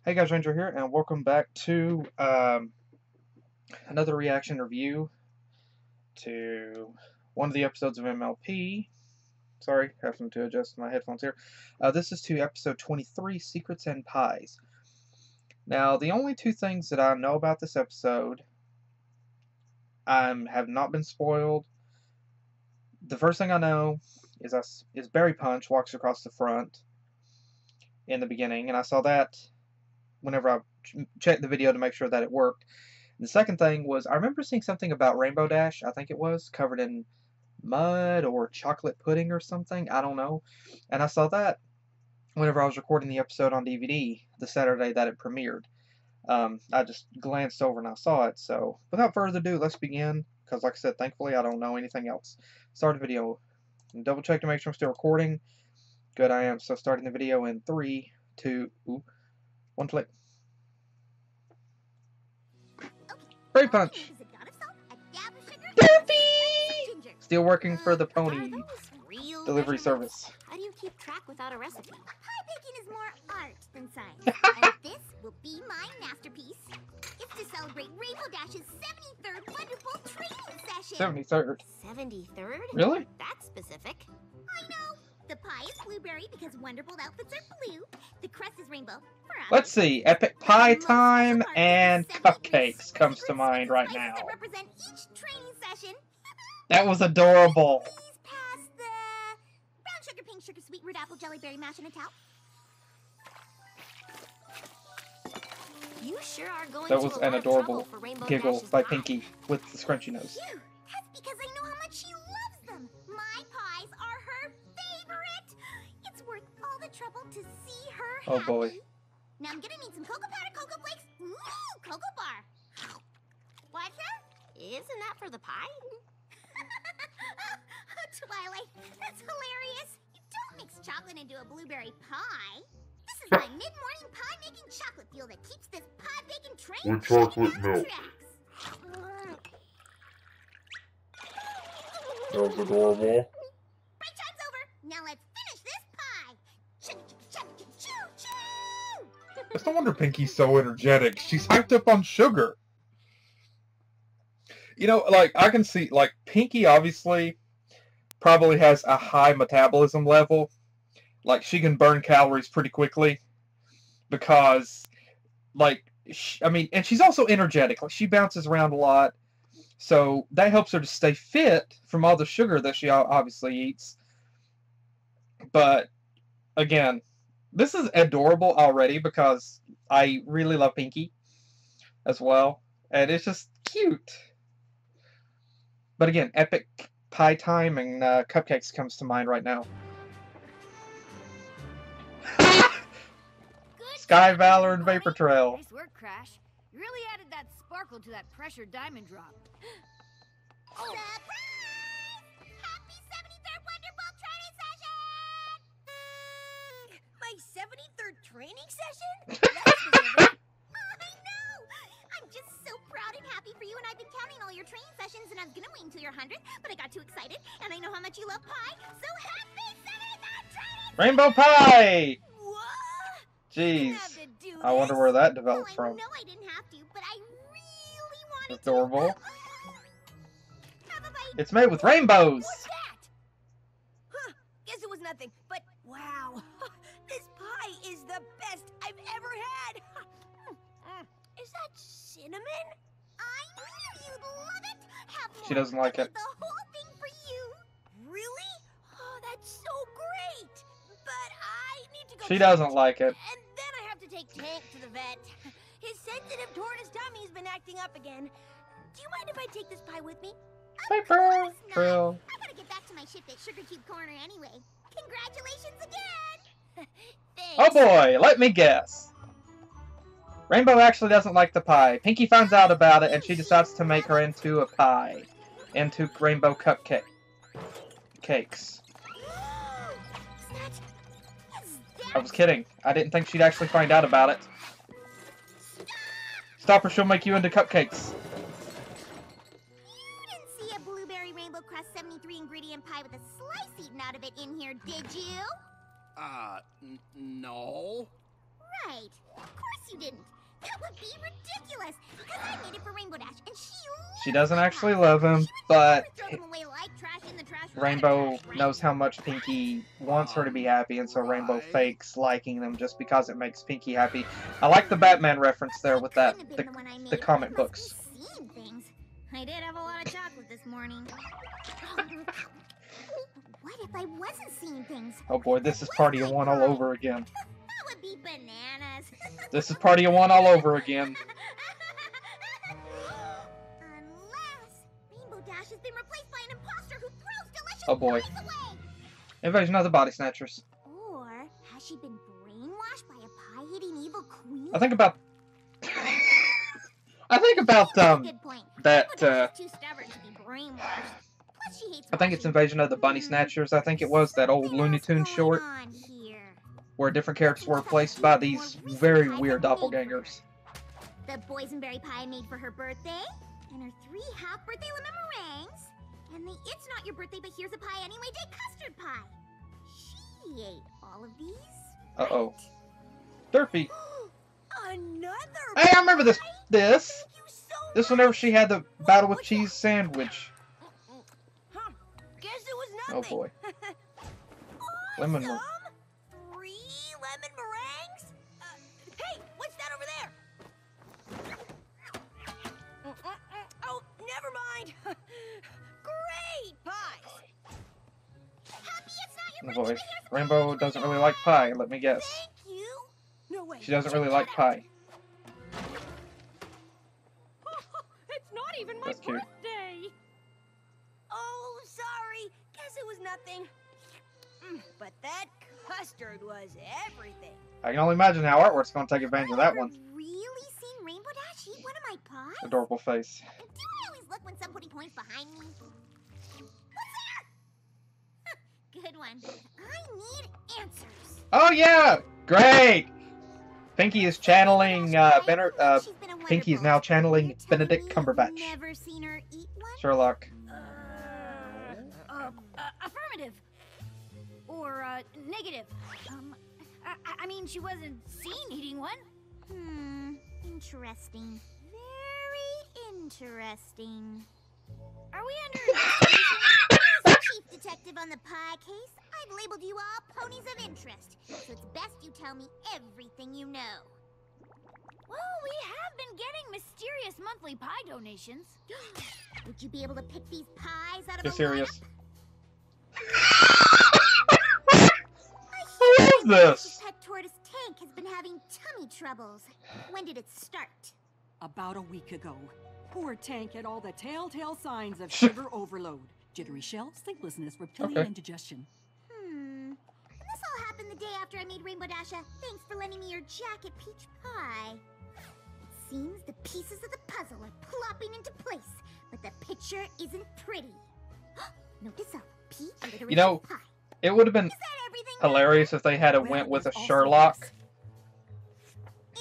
Hey guys, Ranger here, and welcome back to another reaction review to one of the episodes of MLP. Sorry, having to adjust my headphones here. This is to episode 23, Secrets and Pies. Now, the only two things that I know about this episode have not been spoiled. The first thing I know is Berry Punch walks across the front in the beginning, and I saw that whenever I checked the video to make sure that it worked. And the second thing was I remember seeing something about Rainbow Dash, I think it was, covered in mud or chocolate pudding or something, I don't know. And I saw that whenever I was recording the episode on DVD the Saturday that it premiered. I just glanced over and I saw it, so without further ado, let's begin, because like I said, thankfully I don't know anything else. Start the video, and double check to make sure I'm still recording. Good, I am. So starting the video in 3, 2, 1 click. Berry Punch! Doofy! Still working for the pony delivery service. How do you keep track without a recipe? Pie baking is more art than science. And this will be my masterpiece. It's to celebrate Rainbow Dash's 73rd wonderful training session. 73rd. 73rd? Really? That's specific. I know. The pie is blueberry because wonderful outfits are blue. The crust is rainbow. Let's see. Epic pie time and cupcakes comes to mind right now. That represent each training session. That was adorable. Please pass the brown sugar, pink sugar, sweet root apple, jelly berry mash in a towel. You sure are going that was an adorable giggle by Pinkie with the scrunchy nose. Phew, that's because I know how much she loves them. My pies are her favorite. It's worth all the trouble to see her happy. Oh boy. Now I'm gonna need some cocoa powder, cocoa flakes, cocoa bar. What's that? Isn't that for the pie? Twilight, that's hilarious. You don't mix chocolate into a blueberry pie. This is my mid-morning pie-making chocolate fuel that keeps this pie-baking train with chocolate milk. That was adorable. Break time's over. Now let's finish this pie. Choo-choo-choo-choo! It's no wonder Pinkie's so energetic. She's hyped up on sugar. You know, like, I can see, like, Pinkie obviously probably has a high metabolism level. Like, she can burn calories pretty quickly because, like, and she's also energetic. Like, she bounces around a lot, so that helps her to stay fit from all the sugar that she obviously eats. But, again, this is adorable already because I really love Pinkie as well, and it's just cute. But again, epic pie time and cupcakes comes to mind right now. Sky Valor and Vapor Trail. Nice work, Crash. You really added that sparkle to that pressure diamond drop. Oh. Surprise! Happy 73rd Wonderful Training Session! My 73rd training session? That's specific. I know! I'm just so proud and happy for you, and I've been counting all your training sessions, and I was gonna wait until your 100th, but I got too excited, and I know how much you love pie, so happy 73rd training Rainbow Pie! What? Jeez. I wonder where that developed from. I know I didn't have to, but I really wanted adorable. to. It's made with rainbows. What's that? Huh, guess it was nothing, but wow. This pie is the best I've ever had. Is that cinnamon? I knew you'd love it. Have more. She doesn't like it. The whole thing for you. Really? Oh, that's so great. But I need to go. She doesn't like it. And then I have to take Tank to the vet. His sensitive tortoise tummy's been acting up again. Do you mind if I take this pie with me? Vapor Trail. I gotta get back to my shift at Sugar Cube Corner anyway. Congratulations again. Thanks. Oh boy, let me guess. Rainbow actually doesn't like the pie. Pinkie finds out about it and she decides to make her into a pie. Into rainbow cakes. I was kidding. I didn't think she'd actually find out about it. Stop or she'll make you into cupcakes. You didn't see a blueberry rainbow crust 73 ingredient pie with a slice eaten out of it in here, did you? No. Right. Of course you didn't. That would be ridiculous. Because I made it for Rainbow Dash, and She doesn't actually love him, but Rainbow Rainbow knows how much Pinkie wants her to be happy, and so Rainbow fakes liking them just because it makes Pinkie happy. I like the Batman reference there with that, the comic books. I did have a lot of chocolate this morning. What if I wasn't seeing things? Oh boy, this is Party of One all over again. That would be bananas. This is Party of One all over again. Unless Rainbow Dash has been replaced by an imposter who throws delicious Oh boy. pies away. Invasion of the Body Snatchers. Or has she been brainwashed by a pie-eating evil queen? I think about Good point. that Rainbow Dash is too stubborn to be brainwashed. Plus she hates I think it's watching Invasion of the Bunny Snatchers. I think it was that old Looney Tunes short on here. where different characters were replaced by these very weird doppelgangers. The boysenberry pie I made for her birthday, and her 3 half-birthday lemon meringues, and the It's Not Your Birthday But Here's a Pie Anyway Day custard pie. She ate all of these. Uh-oh. Derpy. Another Hey, I remember this. Thank you so This whenever she had the battle with cheese sandwich. Huh. Guess it was Oh nothing. boy. Lemon Awesome. meringue. 3 lemon meringues? Hey, what's that over there? Oh, never mind. Great pies. Happy It's Not Oh Your boy. Birthday But Here's a Pie. Rainbow doesn't really like pie, let me guess. Thank you. No way. She doesn't really Check like that pie. It's not even my That's cute. birthday. Oh, sorry. Guess it was nothing. But that custard was everything. I can only imagine how Artwork's going to take advantage of that one. Really seen Rainbow Dash eat one of my pies? Adorable face. Do I always look when somebody points behind me? What's there? Good one. I need answers. Oh yeah! Great! Pinkie is channeling, She's been a Pinkie is wonderful. now channeling You're telling Benedict me you've Cumberbatch. Never seen her eat one? Sherlock. Affirmative. Or, negative. I mean, she wasn't seen eating one. Interesting. Very interesting. Are we under investigation? As chief detective on the pie case, I've labeled you all ponies of interest, so it's best you tell me everything you know. Well, we have been getting mysterious monthly pie donations. Would you be able to pick these pies out of You're the serious. I love this. Pet tortoise Tank has been having tummy troubles. When did it start? About a week ago. Poor Tank had all the telltale signs of sugar overload. Jittery shelves, sleeplessness, reptilian Okay. indigestion. And this all happened the day after I made Rainbow Dash a thanks for lending me your jacket peach pie. It seems the pieces of the puzzle are plopping into place, but the picture isn't pretty. Note to self, peach alliteration You know, pie. it would have been Is that everything? hilarious if they had Well, went with a there's also Sherlock, this.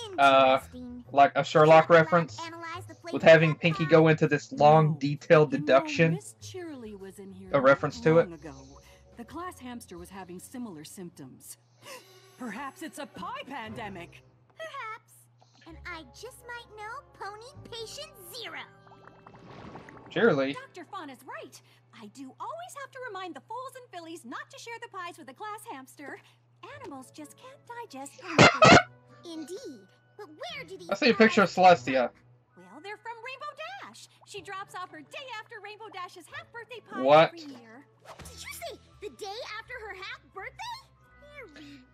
Interesting. like a Sherlock reference, Analyze the flavor with of having that Pinkie pie. go into this long, No. detailed You know, deduction. Miss Cheerily was in here A reference to it? long ago. The class hamster was having similar symptoms. Perhaps it's a pie pandemic. Perhaps. And I just might know Pony Patient Zero. Cheerily. Dr. Fawn is right. I do always have to remind the fools and fillies not to share the pies with the class hamster. Animals just can't digest anything. Indeed. But where do these I see a picture of pies- Celestia. Well, they're from Rainbow Dash. She drops off her day after Rainbow Dash's half-birthday pie What? every year. Did you say the day after her half birthday?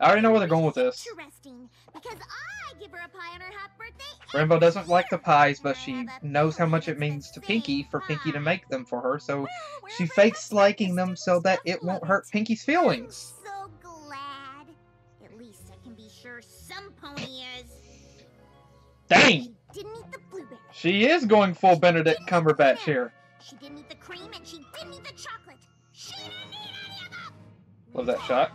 I already know where they're going with this. Interesting, because I give her a pie on her half birthday. Rainbow every doesn't like the year. pies, but she But knows how much it it's means the to Pinkie same for Pinkie to pie. make them for her, so Well, she wherever it fakes comes from, liking it's them still so that stuff it won't love hurt it. Pinkie's I'm feelings. so glad. At least I can be sure some pony is. Dang! She didn't eat the blueberry. She is going full Benedict Cumberbatch here. She didn't eat the cream and she didn't eat the chocolate. She didn't eat any of them. Love that shot.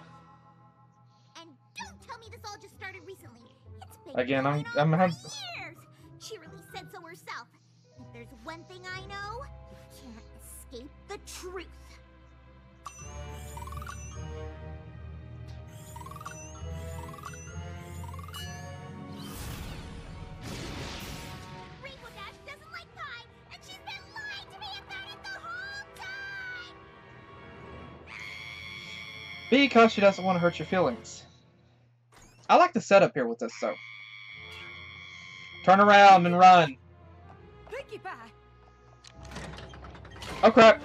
And don't tell me this all just started recently. It's been Again, going I'm on for hav- years. She really said so herself. If there's one thing I know, you can't escape the truth. Because she doesn't want to hurt your feelings. I like the setup here with this, though. Turn around and run. Pinkie Pie. Oh crap.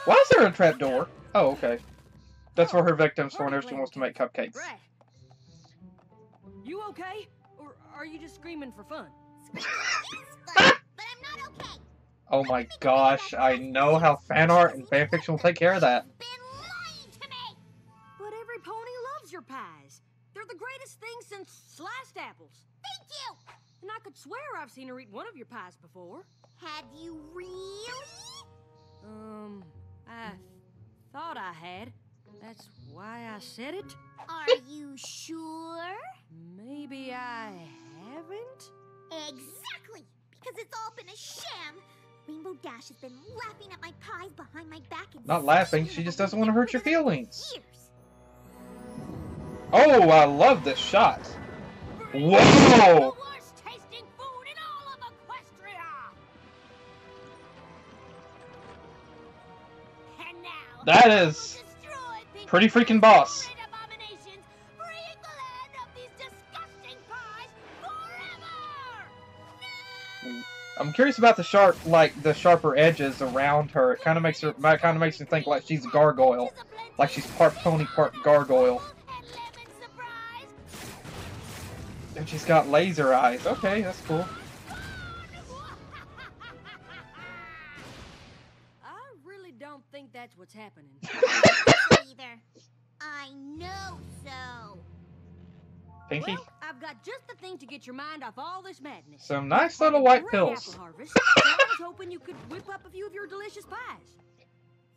Why is there a trap door? Oh, okay. That's for her victims for whenever she wants to make cupcakes. Right. You okay? Or are you just screaming for fun? Yes, but I'm not okay. Oh my gosh, I know how fan art and fanfiction will take care of that. Been lying to me. But every pony loves your pies. They're the greatest thing since sliced apples. Thank you. And I could swear I've seen her eat one of your pies before. Have you really? I thought I had. That's why I said it. Are you sure? Maybe I haven't? Exactly. Because it's all been a sham. Rainbow Dash has been laughing at my pies behind my back and Not laughing, saying she just that doesn't want to hurt your for feelings. years. Oh, I love this shot. The Whoa! worst tasting food in all of Equestria! And now, That I will is destroy Pinkie pretty Pie's freaking boss. horrid abominations, freeing the land of these disgusting pies forever! I'm curious about the the sharper edges around her. It kind of makes me think like she's a gargoyle, like she's part pony, part gargoyle, And lemon surprise! and she's got laser eyes. Okay, that's cool. I really don't think that's what's happening. Either. I know so. Pinkie, Well, I've got just the thing to get your mind off all this madness. some nice little white Great pills. apple harvest, so I was hoping you could whip up a few of your delicious pies.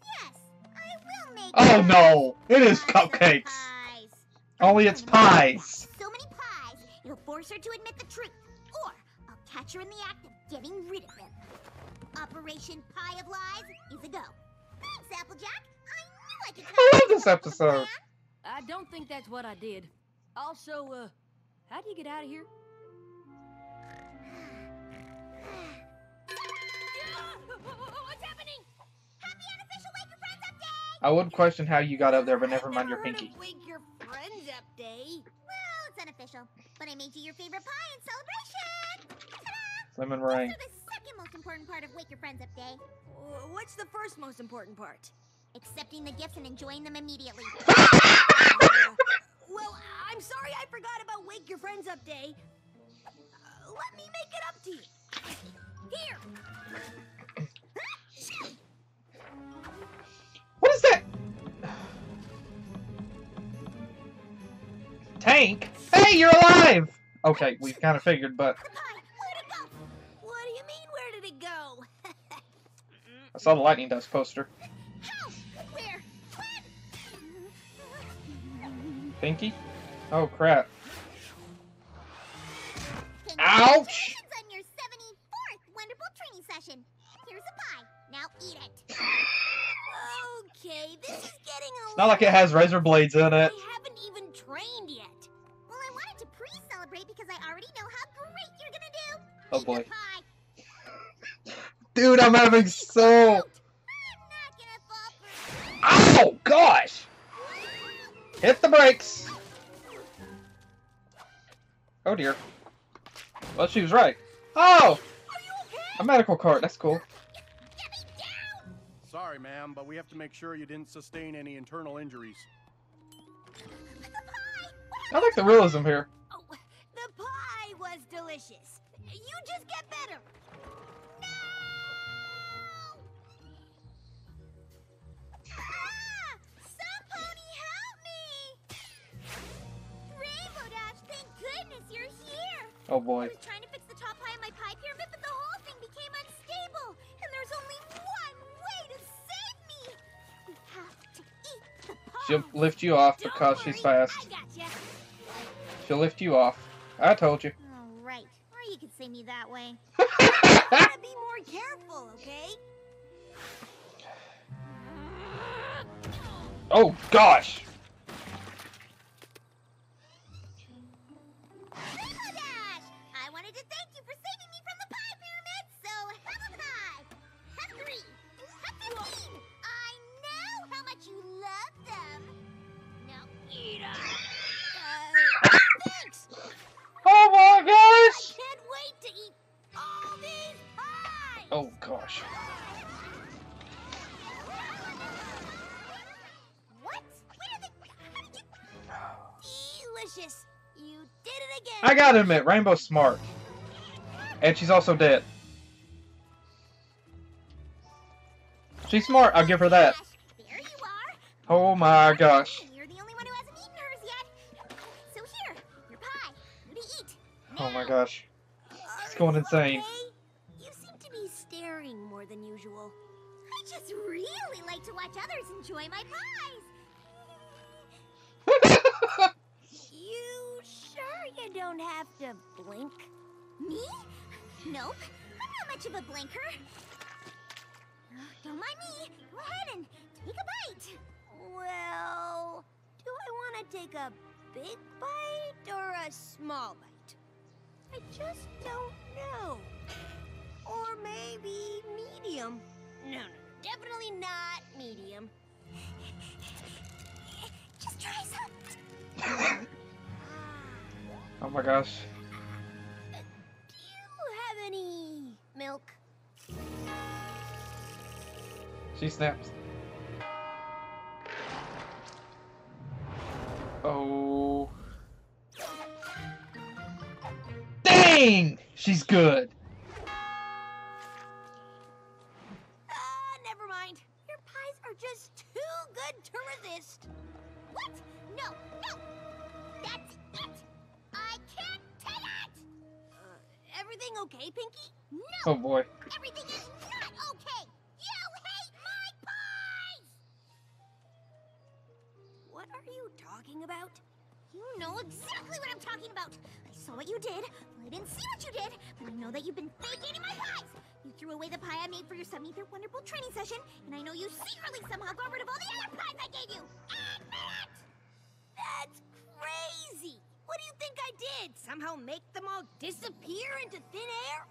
Yes, I will make. Oh no, it is pies of cupcakes. pies. Only it's pies. So many pies, it'll force her to admit the truth, or I'll catch her in the act of getting rid of them. Operation Pie of Lies is a go. Thanks, Applejack. I knew I could. I love this episode. I don't think that's what I did. Also, how do you get out of here? What's happening? Happy unofficial Wake Your Friends Update! I would question how you got up there, but never mind your Never heard Pinkie. of Wake Your Friends Up Day. Well, it's unofficial, but I made you your favorite pie in celebration. Ta-da! Lemon meringue. So the second most important part of Wake Your Friends Up Day, What's the first most important part? accepting the gifts and enjoying them immediately. Well, I'm sorry I forgot about Wake Your Friends Up Day. Let me make it up to you. Here. What is that? Tank? Hey, you're alive! Okay, we've kind of figured, but The pie, where'd it go? What do you mean, where did it go? I saw the lightning dust poster. How? Where? When? Pinkie? Oh, crap. Congratulations on your 74th wonderful training session. Here's a pie. Now eat it. Okay, this is getting a It's not like it has razor blades in it. I haven't even trained yet. Well, I wanted to pre-celebrate because I already know how great you're gonna do. Oh, Eat boy. the pie. Dude, I'm having so... I'm not gonna fall for Ow! Gosh! Hit the brakes! Oh, dear. Well, she was right. Oh! A medical cart. That's cool. Get me down! Sorry, ma'am, but we have to make sure you didn't sustain any internal injuries. The pie! I like the realism here. Oh, the pie was delicious. You just get better. No! Ah! Some pony help me! Rainbow Dash, thank goodness you're here! Oh, I boy. was trying to fix the top pie of my pie pyramid, but the whole thing became unstable! And there's only one way to save me! We have to eat the pie! She'll lift you off Don't because she's worry, fast. I gotcha! She'll lift you off. I told you. Oh, right. Or you could say me that way. Gotta be more careful, okay? Oh, gosh! Rainbow Dash! I wanted to thank you for saving me from the pie pyramid, so have a pie! Have 3! Have 15! I know how much you love them! I gotta admit, Rainbow's smart. And she's also dead. She's smart, I'll give her that. There you are. Oh my gosh. And you're the only one who hasn't eaten hers yet. So here, your pie. You to eat. Oh my gosh. It's going insane. Okay? You seem to be staring more than usual. I just really like to watch others enjoy my pies. You sure you don't have to blink? Me? Nope. I'm not much of a blinker. Don't mind me. Go ahead and take a bite. Well, do I want to take a big bite or a small bite? I just don't know. Or maybe medium. No, definitely not medium. Just try some. Oh my gosh. Do you have any milk? She snaps. Oh. Dang! She's good. Never mind. Your pies are just too good to resist. What? No, no. That's it. I can't take it. Everything okay, Pinkie? No. Oh boy. Everything is not okay. You hate my pies. What are you talking about? You know exactly what I'm talking about. I saw what you did. Well, I didn't see what you did, but I know that you've been fake eating my pies. You threw away the pie I made for your 73rd Wonderful training session, and I know you secretly somehow got rid of all the other pies I gave you. Admit it! That's crazy. What do you think I did? Somehow make them all disappear into thin air?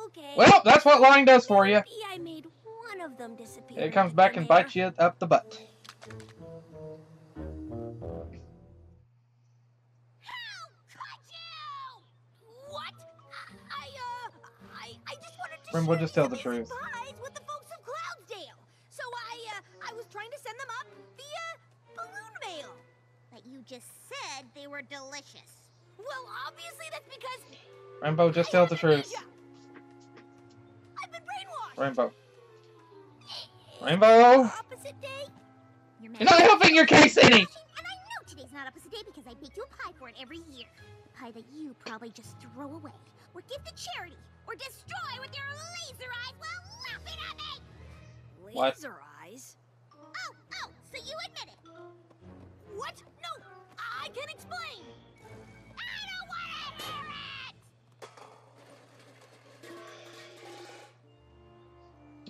Okay. Well, that's what lying does for you. Maybe I made one of them disappear. It comes into back thin and air. bites you up the butt. How could you? What? I just wanted to Rainbow, share just tell these the amazing truth. pies with the folks of Cloudsdale. So I was trying to send them up via balloon mail. But you just said they were delicious. Well, obviously that's because Rainbow, just tell the truth. I've been brainwashed. Rainbow. Is Rainbow! opposite day? You're You're not helping your case any! And I know today's not opposite day because I bake you a pie for it every year. A pie that you probably just throw away, or give to charity, or destroy with your laser eyes while laughing at me! What? Laser eyes? Oh, so you admit it. What? No, I can explain. I don't want to hear it!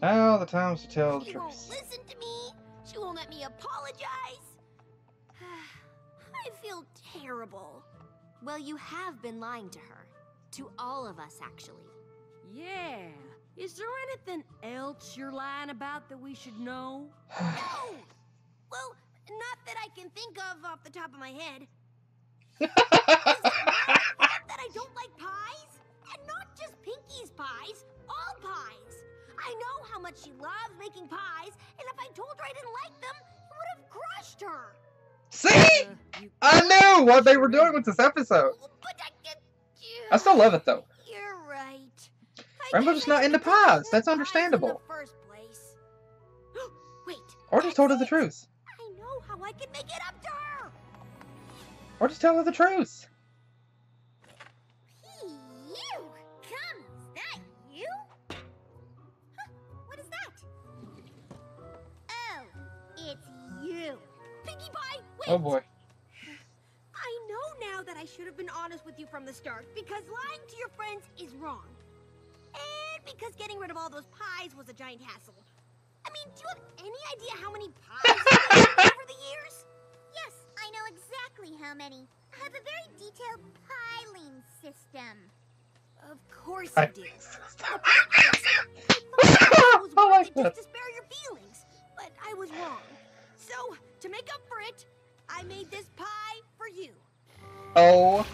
Now the time's to tell the She won't truth. listen to me. She won't let me apologize. I feel terrible. Well, you have been lying to her. To all of us, actually. Yeah. Is there anything else you're lying about that we should know? No! Well, not that I can think of off the top of my head. That I don't like pies? And not just Pinkie's pies, all pies. I know how much she loves making pies, and if I told her I didn't like them, it would have crushed her. See? I knew what they were doing with this episode. But I still love it though. You're right. Rainbow's just not into pies. That's understandable. In the first place. Wait. Or just told her the truth. I know how I can make it up to her. Or just tell her the truth. You! Come, is that you? Huh, what is that? Oh, it's you. Pinkie Pie, wait. Oh boy. I know now that I should have been honest with you from the start, because lying to your friends is wrong. And because getting rid of all those pies was a giant hassle. I mean, do you have any idea how many pies I've made over the years? Yes, I know exactly how many. I have a very detailed piling system. Of course I- you do. I was I like worth it that. just to spare your feelings, but I was wrong. So, to make up for it, I made this pie for you. Oh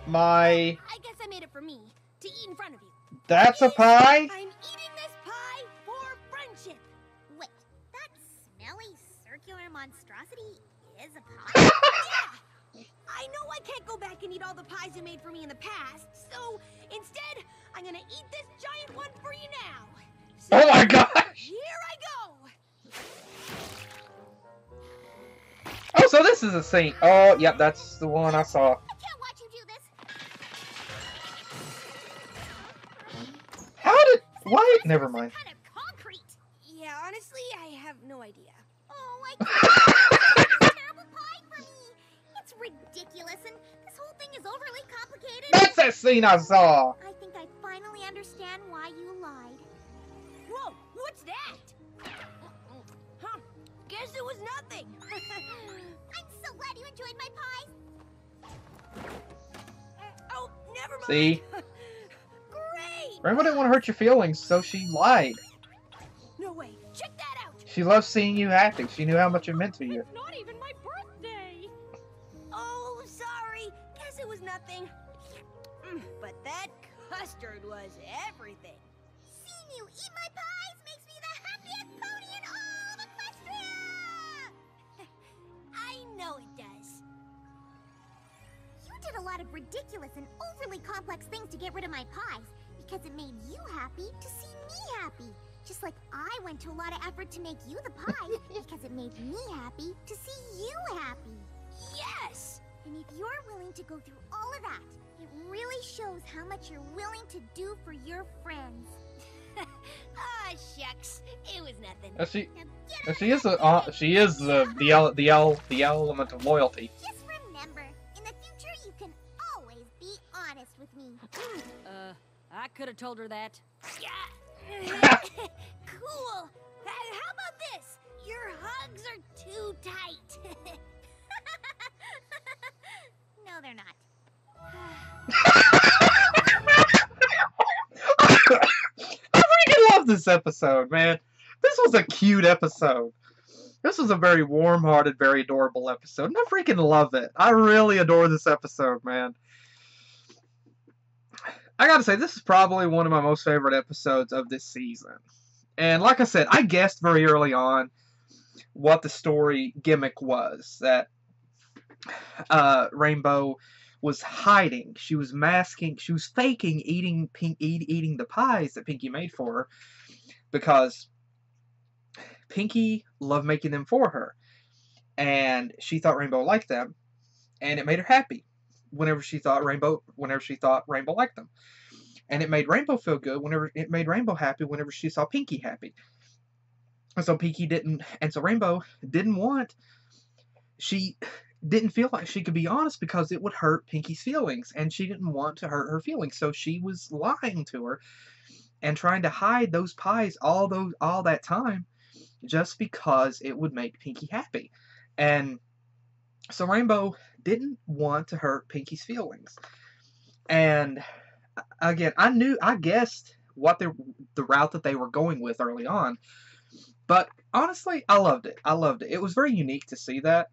my. I guess I made it for me, to eat in front of you. That's a pie? I'm eating this pie for friendship. Wait, that smelly circular monstrosity is a pie? Yeah, eat all the pies you made for me in the past, so instead, I'm gonna eat this giant one for you now. So, Oh my gosh! Here I go! Oh, so this is a scene. Oh, yep, that's the one I saw. I can't watch you do this. How did... Why? Never mind. Kind of concrete. Yeah, honestly, I have no idea. Oh, I can't. This terrible pie for me. It's ridiculous, and this whole thing is overly complicated. That's that scene I saw! I think I finally understand why you lied. Whoa, what's that? Huh, guess it was nothing. I'm so glad you enjoyed my pies. Oh, never mind. See? Great! Rainbow didn't want to hurt your feelings, so she lied. No way, check that out! She loved seeing you happy. She knew how much it meant to you. It's not even my birthday. Oh, sorry, guess it was nothing. But that custard was everything. Seeing you eat my pies makes me the happiest pony in all of Equestria! I know it does. You did a lot of ridiculous and overly complex things to get rid of my pies, because it made you happy to see me happy. Just like I went to a lot of effort to make you the pie, because it made me happy to see you happy. Yes! And if you're willing to go through all of that, it really shows how much you're willing to do for your friends. Ah, shucks, it was nothing. She is the element of loyalty. Just remember, in the future you can always be honest with me. I could have told her that. Yeah. Cool. How about this? Your hugs are too tight. No, they're not. I freaking love this episode, man. This was a cute episode. This was a very warm-hearted, very adorable episode, and I freaking love it. I really adore this episode, man. I gotta say, this is probably one of my most favorite episodes of this season. And like I said, I guessed very early on what the story gimmick was. That Rainbow was hiding. She was masking. She was faking eating the pies that Pinkie made for her, because Pinkie loved making them for her, and she thought Rainbow liked them, and it made her happy whenever she thought Rainbow liked them, and it made Rainbow feel good whenever it made Rainbow happy whenever she saw Pinkie happy. And so Rainbow she didn't feel like she could be honest because it would hurt Pinkie's feelings, and she didn't want to hurt her feelings, so she was lying to her and trying to hide those pies all that time just because it would make Pinkie happy. And so Rainbow didn't want to hurt Pinkie's feelings. And again, I guessed what the route that they were going with early on, but honestly, I loved it. It was very unique to see that.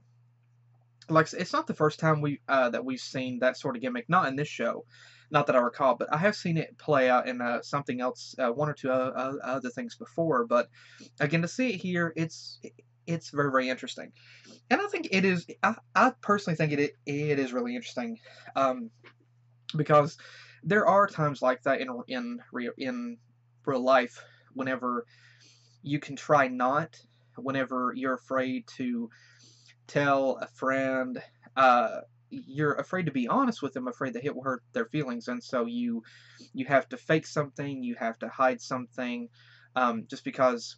Like, it's not the first time that we've seen that sort of gimmick. Not in this show, not that I recall, but I have seen it play out in something else, one or two other things before. But again, to see it here, it's very, very interesting, and I think it is. I personally think it is really interesting, because there are times like that in real life, whenever you can try not, whenever you're afraid to tell a friend, you're afraid to be honest with them, afraid that it will hurt their feelings, and so you have to fake something, you have to hide something, just because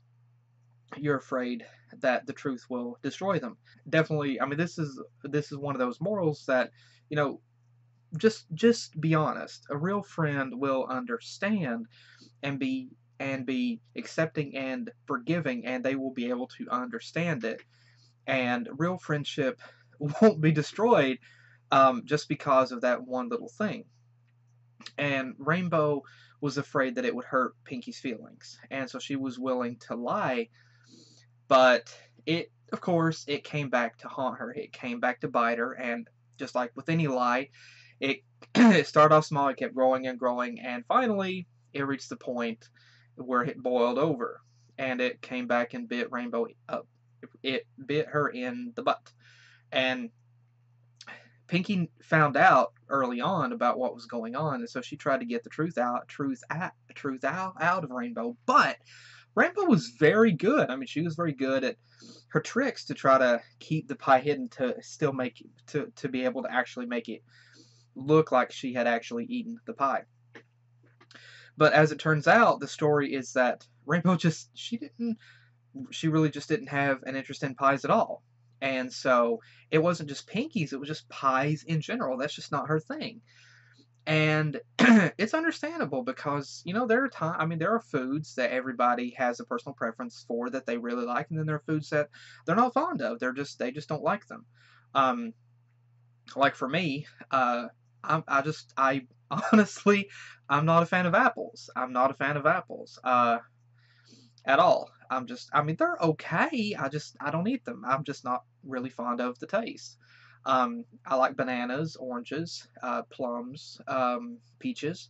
you're afraid that the truth will destroy them. Definitely, I mean, this is one of those morals that, you know, just be honest. A real friend will understand and be accepting and forgiving, and they will be able to understand it. And real friendship won't be destroyed just because of that one little thing. And Rainbow was afraid that it would hurt Pinkie's feelings, and so she was willing to lie. But of course, it came back to haunt her. It came back to bite her, and just like with any lie, it started off small, it kept growing and growing, and finally, it reached the point where it boiled over, and it came back and bit Rainbow up. It bit her in the butt. And Pinkie found out early on about what was going on, and so she tried to get the truth out of Rainbow. But Rainbow was very good. I mean, she was very good at her tricks to try to keep the pie hidden, to still make to be able to actually make it look like she had actually eaten the pie. But as it turns out, the story is that Rainbow she really just didn't have an interest in pies at all. And so it wasn't just Pinkie's, it was just pies in general. That's just not her thing. And it's understandable because, there are foods that everybody has a personal preference for that they really like, and then there are foods that they're not fond of. They just don't like them. Like for me, I honestly, I'm not a fan of apples. I'm not a fan of apples. At all. They're okay. I don't eat them. I'm just not really fond of the taste. I like bananas, oranges, plums, peaches,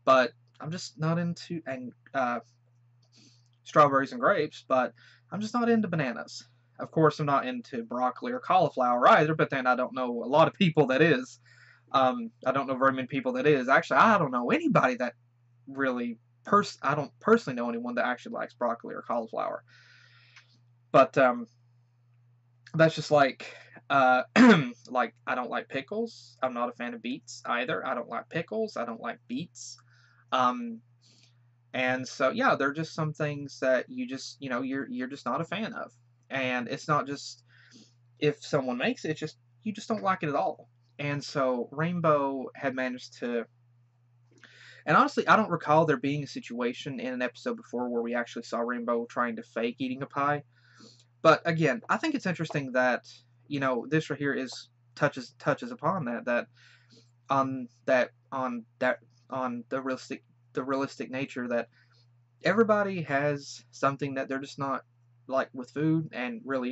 but I'm just not into, and strawberries and grapes, but I'm just not into bananas. Of course, I'm not into broccoli or cauliflower either, but then I don't know a lot of people that is. I don't know very many people that is. Actually, I don't know anybody that really I don't personally know anyone that actually likes broccoli or cauliflower. But that's just like like I don't like pickles. I'm not a fan of beets either. I don't like pickles. I don't like beets. And so yeah, there are just some things that you're just not a fan of. And it's not just if someone makes it, it's just you just don't like it at all. And so Rainbow had managed to. And honestly, I don't recall there being a situation in an episode before where we actually saw Rainbow trying to fake eating a pie. But again, I think it's interesting that this right here touches upon on the realistic nature that everybody has something that they're just not like with food, and with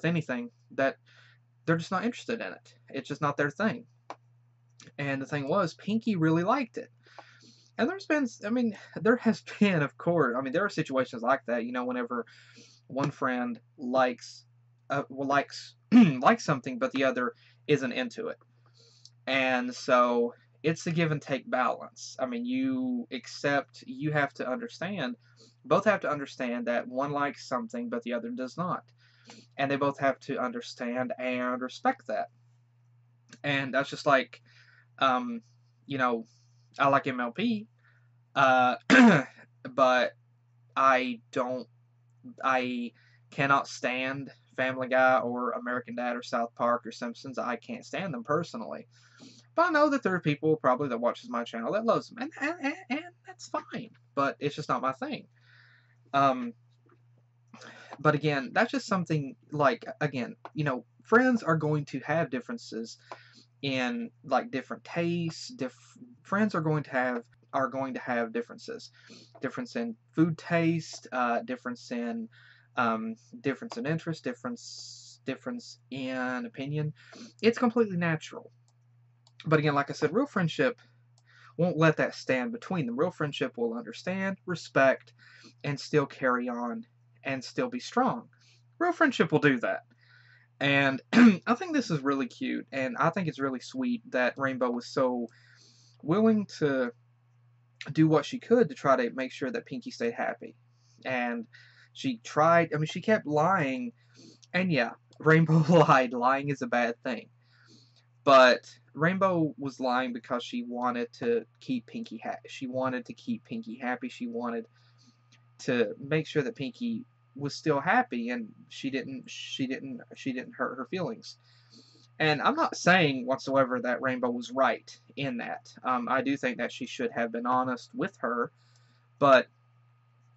anything, that they're just not interested in it. It's just not their thing. And the thing was, Pinkie really liked it. And there has been, of course, there are situations like that, whenever one friend likes likes something, but the other isn't into it. And so it's a give and take balance. Both have to understand that one likes something, but the other does not. And they both have to understand and respect that. And that's just like, I like MLP, but I cannot stand Family Guy or American Dad or South Park or Simpsons. I can't stand them personally. But I know that there are people probably that watches my channel that loves them, and that's fine. But it's just not my thing. But again, that's just something like, again, friends are going to have differences in like different tastes. Friends are going to have differences. Difference in food taste, difference in interest, difference in opinion. It's completely natural. But again, like I said, real friendship won't let that stand between them. Real friendship will understand, respect, and still carry on and still be strong. Real friendship will do that. And I think this is really cute, and I think it's really sweet that Rainbow was so willing to do what she could to try to make sure that Pinkie stayed happy. And she kept lying, and yeah, Rainbow lied. Lying is a bad thing. But Rainbow was lying because she wanted to keep Pinkie happy. She wanted to keep Pinkie happy. She wanted to make sure that Pinkie was still happy, and she didn't hurt her feelings. And I'm not saying whatsoever that Rainbow was right in that. I do think that she should have been honest with her, but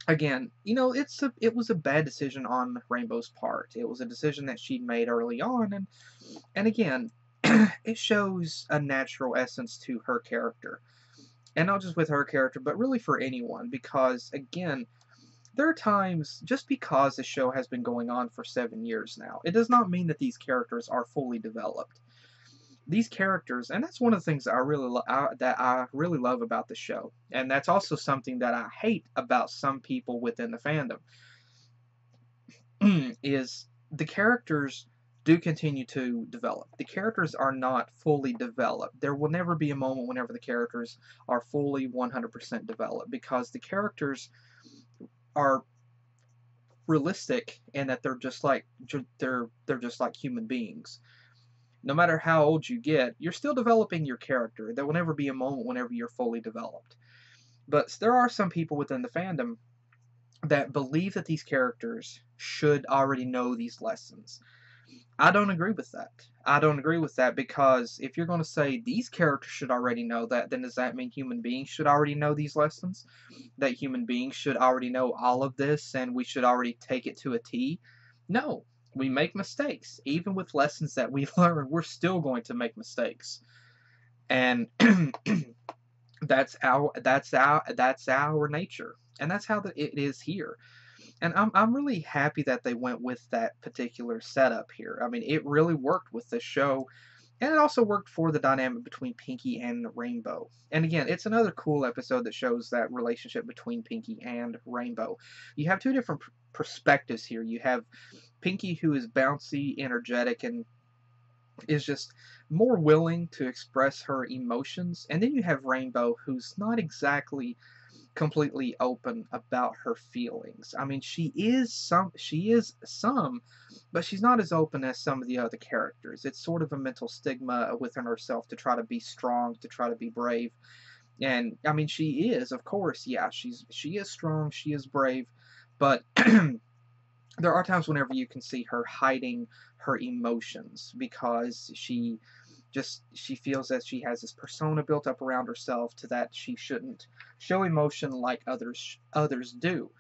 again, it was a bad decision on Rainbow's part. It was a decision that she made early on, and again, it shows a natural essence to her character, and not just with her character, but really for anyone, because again, there are times, just because the show has been going on for 7 years now, it does not mean that these characters are fully developed. These characters, and that's one of the things that I really love about the show, and that's also something that I hate about some people within the fandom, is the characters do continue to develop. The characters are not fully developed. There will never be a moment whenever the characters are fully 100% developed, because the characters are realistic in that they're just like human beings. No matter how old you get, you're still developing your character. There will never be a moment whenever you're fully developed. But there are some people within the fandom that believe that these characters should already know these lessons. I don't agree with that. I don't agree with that, because if you're going to say these characters should already know that, then does that mean human beings should already know these lessons? That human beings should already know all of this and we should already take it to a T? No. We make mistakes. Even with lessons that we learn, we're still going to make mistakes. And that's our nature. And that's how it is here. And I'm really happy that they went with that particular setup here. I mean, it really worked with the show, and it also worked for the dynamic between Pinkie and Rainbow. And again, it's another cool episode that shows that relationship between Pinkie and Rainbow. You have two different perspectives here. You have Pinkie, who is bouncy, energetic, and is just more willing to express her emotions. And then you have Rainbow, who's not exactly completely open about her feelings. I mean, she is some, but she's not as open as some of the other characters. It's sort of a mental stigma within herself to try to be strong, to try to be brave. And I mean, she is, of course, yeah, she is strong, she is brave, but there are times whenever you can see her hiding her emotions, because she feels that she has this persona built up around herself to that she shouldn't show emotion like others do.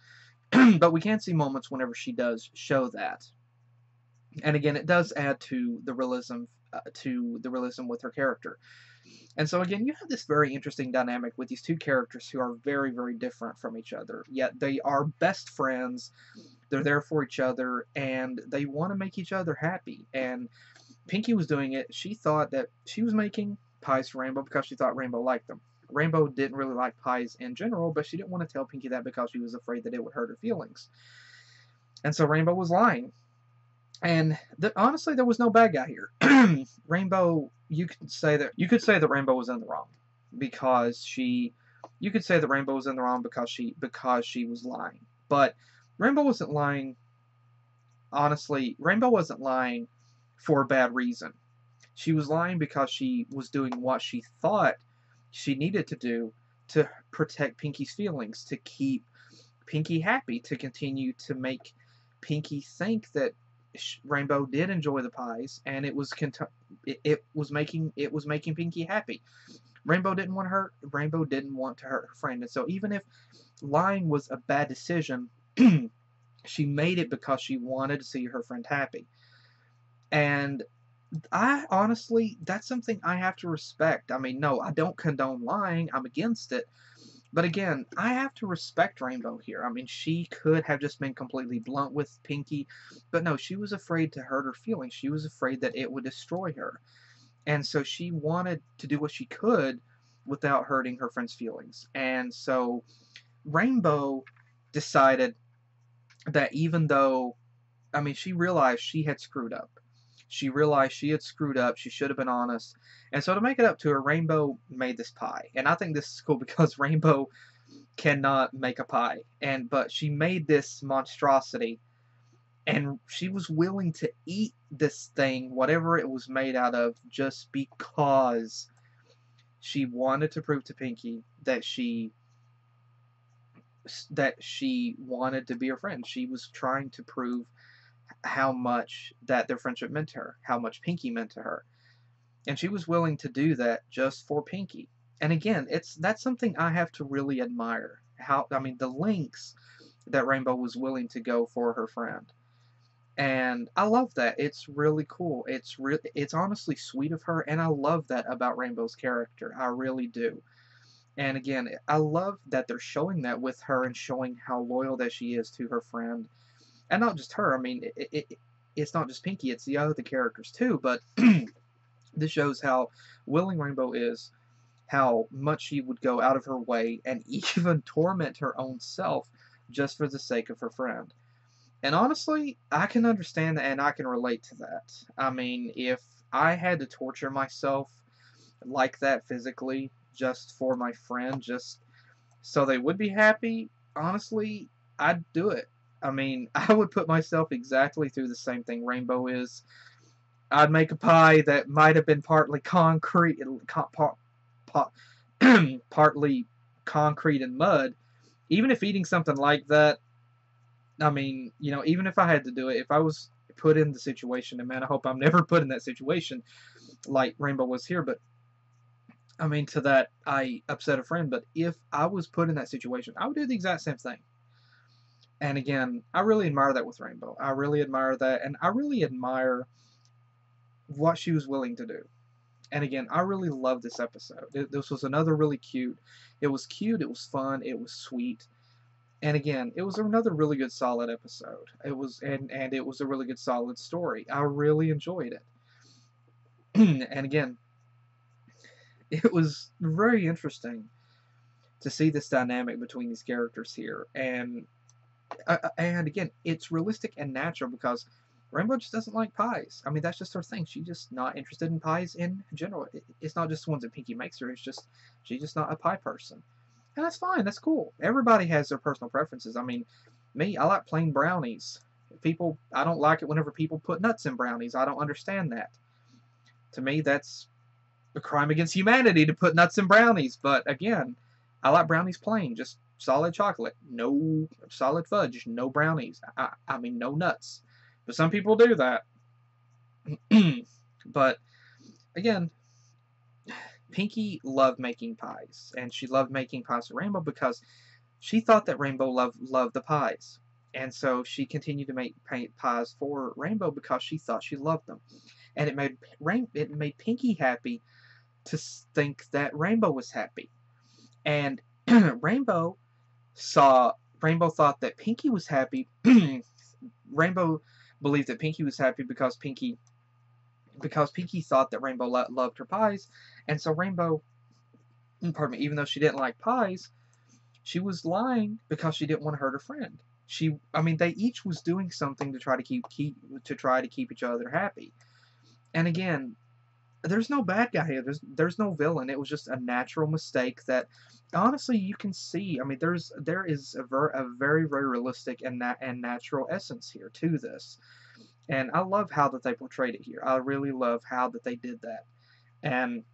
But we can see moments whenever she does show that. And again, it does add to the realism with her character. And so again, you have this very interesting dynamic with these two characters who are very, very different from each other, yet they are best friends. They're there for each other, and they want to make each other happy. And Pinkie was doing it. She thought that she was making pies for Rainbow because she thought Rainbow liked them. Rainbow didn't really like pies in general, but she didn't want to tell Pinkie that because she was afraid that it would hurt her feelings. And so Rainbow was lying. And honestly, there was no bad guy here. Rainbow, you could say that Rainbow was in the wrong because you could say that Rainbow was in the wrong because she was lying. But Rainbow wasn't lying. Honestly, Rainbow wasn't lying for a bad reason. She was lying because she was doing what she thought she needed to do to protect Pinkie's feelings, to keep Pinkie happy, to continue to make Pinkie think that Rainbow did enjoy the pies, and it was making Pinkie happy. Rainbow didn't want to hurt her friend, and so even if lying was a bad decision, she made it because she wanted to see her friend happy. And I honestly, that's something I have to respect. I mean, no, I don't condone lying. I'm against it. But again, I have to respect Rainbow here. I mean, she could have just been completely blunt with Pinkie, but no, she was afraid to hurt her feelings. She was afraid that it would destroy her. And so she wanted to do what she could without hurting her friend's feelings. And so Rainbow decided that even though, I mean, she realized she had screwed up. She realized she had screwed up. She should have been honest. And so to make it up to her, Rainbow made this pie. And I think this is cool because Rainbow cannot make a pie. But she made this monstrosity. And she was willing to eat this thing, whatever it was made out of, just because she wanted to prove to Pinkie that she wanted to be her friend. She was trying to prove how much that their friendship meant to her, how much Pinkie meant to her. And she was willing to do that just for Pinkie. And again, that's something I have to really admire. The lengths that Rainbow was willing to go for her friend. And I love that. It's really cool. It's honestly sweet of her, and I love that about Rainbow's character. I really do. And again, I love that they're showing that with her and showing how loyal that she is to her friend. And not just her. I mean, it's not just Pinkie. It's the other characters too. But this shows how willing Rainbow is, how much she would go out of her way and even torment her own self just for the sake of her friend. And honestly, I can understand that and I can relate to that. I mean, if I had to torture myself like that physically just for my friend, just so they would be happy, honestly, I'd do it. I mean, I would put myself exactly through the same thing Rainbow is. I'd make a pie that might have been partly concrete, partly concrete and mud. Even if eating something like that, I mean, you know, even if I had to do it, if I was put in the situation, and man, I hope I'm never put in that situation like Rainbow was here, but I mean, to that, I upset a friend, but if I was put in that situation, I would do the exact same thing. And again, I really admire that with Rainbow. I really admire that, and I really admire what she was willing to do. And again, I really love this episode. This was another really cute. It was cute, it was fun, it was sweet. And again, it was another really good solid episode. It was and it was a really good solid story. I really enjoyed it. And again, it was very interesting to see this dynamic between these characters here. And again, it's realistic and natural because Rainbow just doesn't like pies. I mean, that's just her thing. She's just not interested in pies in general. It's not just the ones that Pinkie makes her. It's just she's just not a pie person. And that's fine. That's cool. Everybody has their personal preferences. I mean, me, I like plain brownies. I don't like it whenever people put nuts in brownies. I don't understand that. To me, that's a crime against humanity to put nuts in brownies. But again, I like brownies plain, just solid chocolate, no solid fudge, no brownies. I mean, no nuts. But some people do that. But again, Pinkie loved making pies, and she loved making pies for Rainbow because she thought that Rainbow loved the pies. And so she continued to make pies for Rainbow because she thought she loved them. And it made Pinkie happy to think that Rainbow was happy. And Rainbow thought that Pinkie was happy. Rainbow believed that Pinkie was happy because Pinkie thought that Rainbow loved her pies. And so Rainbow, pardon me, even though she didn't like pies, she was lying because she didn't want to hurt her friend. They each was doing something to try to keep each other happy. And again, there's no bad guy here. There's no villain. It was just a natural mistake that, honestly, you can see. I mean, there is a very, very realistic and natural essence here to this, and I love how that they portrayed it here. I really love how that they did that, and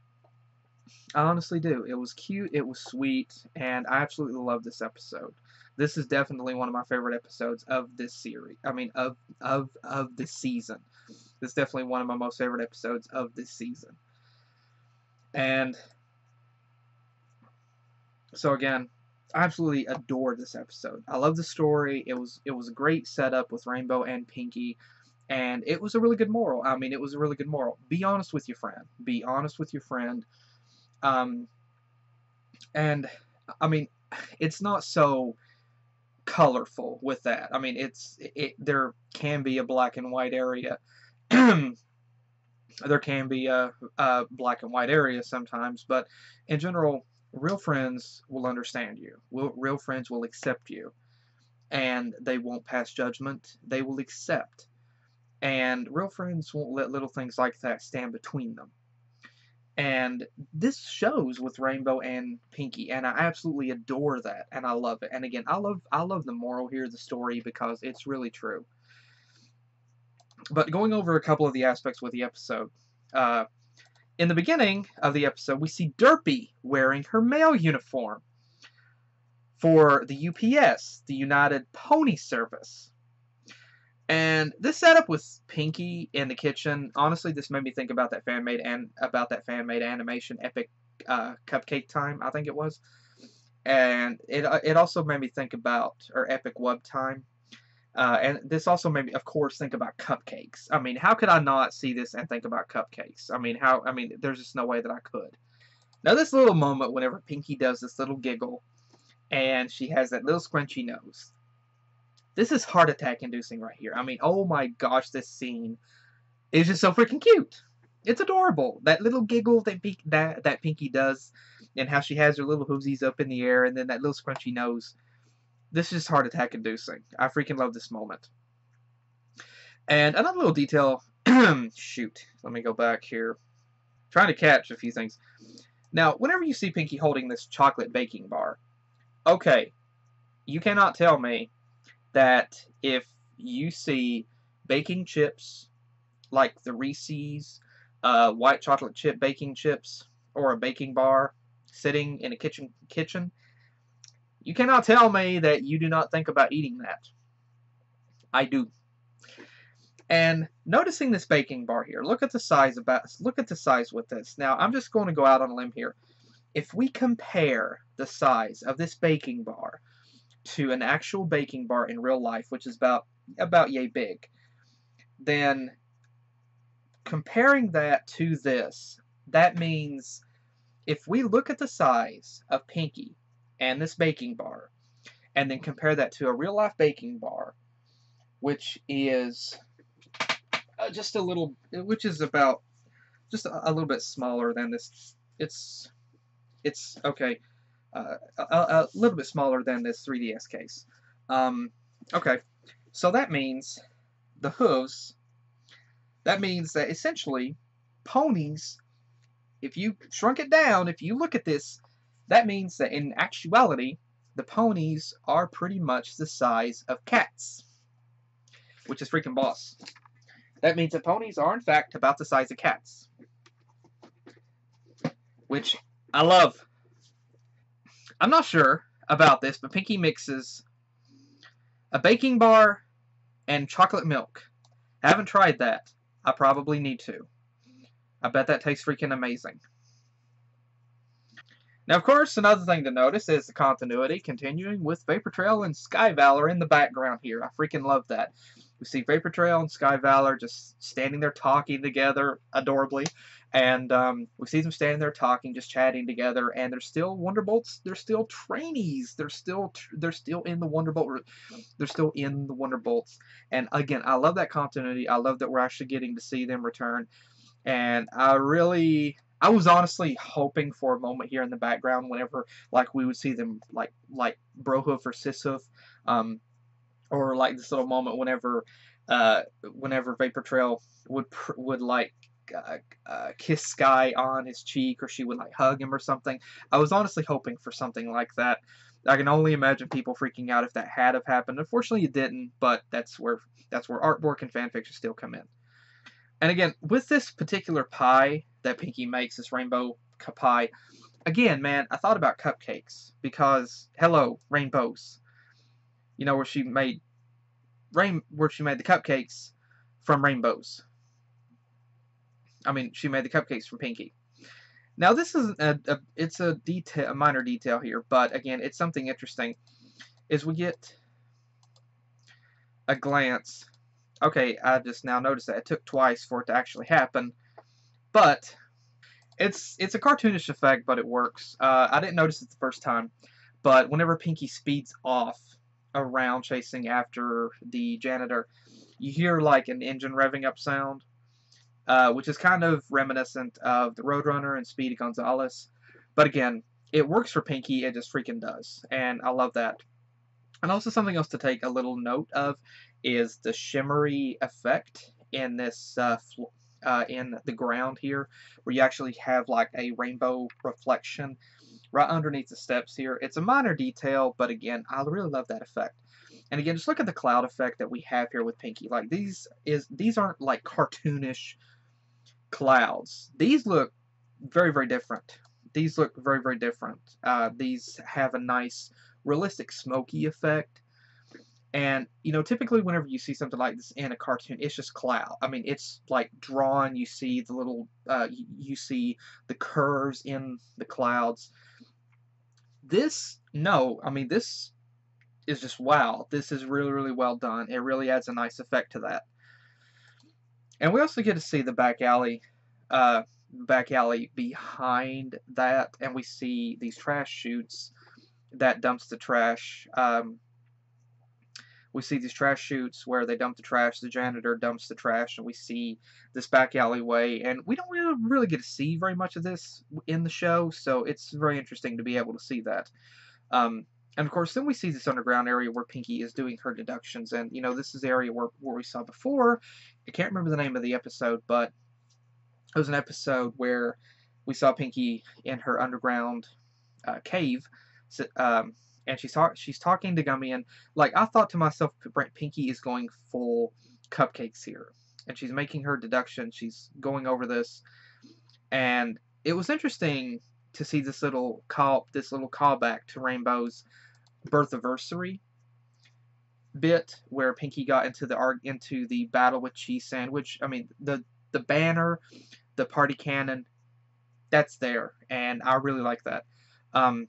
I honestly do. It was cute. It was sweet, and I absolutely love this episode. This is definitely one of my favorite episodes of this series. I mean, of this season. This is definitely one of my most favorite episodes of this season. And so again, I absolutely adored this episode. I love the story. It was a great setup with Rainbow and Pinkie, and it was a really good moral. I mean, it was a really good moral. Be honest with your friend. Be honest with your friend. And I mean, it's not so colorful with that. I mean, there can be a black and white area. There can be a black and white area sometimes, but in general, real friends will understand you. Real friends will accept you, and they won't pass judgment. They will accept, and real friends won't let little things like that stand between them. And this shows with Rainbow and Pinkie, and I absolutely adore that, and I love it. And again, I love the moral here, the story, because it's really true. But going over a couple of the aspects with the episode, in the beginning of the episode, we see Derpy wearing her mail uniform for the UPS, the United Pony Service. And this setup with Pinkie in the kitchen, honestly, this made me think about that fan-made animation, Epic Cupcake Time, I think it was. And it also made me think about, or Epic Wub Time. And this also made me, of course, think about cupcakes. I mean, how could I not see this and think about cupcakes? I mean, there's just no way that I could. Now, this little moment whenever Pinkie does this little giggle, and she has that little scrunchy nose. This is heart attack inducing right here. I mean, oh my gosh, this scene is just so freaking cute. It's adorable. That little giggle that Pinkie does, and how she has her little hoosies up in the air, and then that little scrunchy nose. This is heart attack inducing. I freaking love this moment. And another little detail, shoot, let me go back here. Trying to catch a few things. Now, whenever you see Pinkie holding this chocolate baking bar, okay, you cannot tell me that if you see baking chips like the Reese's white chocolate chip baking chips or a baking bar sitting in a kitchen, you cannot tell me that you do not think about eating that. I do. And noticing this baking bar here, look at the size with this. Now, I'm just going to go out on a limb here. If we compare the size of this baking bar to an actual baking bar in real life, which is about yay big, then comparing that to this, that means if we look at the size of Pinkie and this baking bar, and then compare that to a real life baking bar, which is about just a little bit smaller than this. It's okay, a little bit smaller than this 3DS case. Okay, so that means the hooves. That means that essentially ponies, if you shrunk it down, if you look at this, that means that in actuality, the ponies are pretty much the size of cats, which is freaking boss. That means that ponies are, in fact, about the size of cats, which I love. I'm not sure about this, but Pinkie mixes a baking bar and chocolate milk. I haven't tried that. I probably need to. I bet that tastes freaking amazing. Now, of course, another thing to notice is the continuity continuing with Vapor Trail and Sky Valor in the background here. I freaking love that. We see Vapor Trail and Sky Valor just standing there talking together adorably. And we see them standing there talking, just chatting together. And they're still Wonderbolts. They're still trainees. They're still in the Wonderbolt. They're still in the Wonderbolts. And again, I love that continuity. I love that we're actually getting to see them return. And I was honestly hoping for a moment here in the background whenever, like, we would see them, like Brohoof or Sishoof, or like this little moment whenever Vapor Trail would like kiss Sky on his cheek, or she would like hug him or something. I was honestly hoping for something like that. I can only imagine people freaking out if that had have happened. Unfortunately, it didn't, but that's where artwork and fanfiction still come in. And again, with this particular pie that Pinkie makes, this rainbow pie, again, man, I thought about cupcakes because, hello, rainbows. You know, where she made the cupcakes from rainbows. I mean, she made the cupcakes from Pinkie. Now, this is it's a minor detail here, but again, it's something interesting. Is we get a glance. Okay, I just now noticed that it took twice for it to actually happen, but it's a cartoonish effect, but it works. I didn't notice it the first time, but whenever Pinkie speeds off around chasing after the janitor, you hear like an engine revving up sound, which is kind of reminiscent of the Roadrunner and Speedy Gonzales. But again, it works for Pinkie, it just freaking does, and I love that. And also something else to take a little note of is the shimmery effect in this in the ground here, where you actually have like a rainbow reflection right underneath the steps here. It's a minor detail, but again, I really love that effect. And again, just look at the cloud effect that we have here with Pinkie. Like these aren't like cartoonish clouds. These look very, very different. These look very, very different. These have a nice realistic smoky effect. And, you know, typically whenever you see something like this in a cartoon, it's just cloud. I mean, it's like drawn. You see the little, you see the curves in the clouds. This is just wow. This is really, really well done. It really adds a nice effect to that. And we also get to see the back alley behind that, and we see these trash chutes that dumps the trash. We see these trash chutes where they dump the trash, the janitor dumps the trash, and we see this back alleyway, and we don't really get to see very much of this in the show, so it's very interesting to be able to see that. And of course, then we see this underground area where Pinkie is doing her deductions. And, you know, this is the area where we saw before. I can't remember the name of the episode, but it was an episode where we saw Pinkie in her underground cave. And she's talking to Gummy. And, like, I thought to myself, Pinkie is going full cupcakes here. And she's making her deduction. She's going over this. And it was interesting to see this little callback to Rainbow's birthiversary bit where Pinkie got into the battle with Cheese Sandwich. I mean, the banner, the party cannon, that's there, and I really like that. And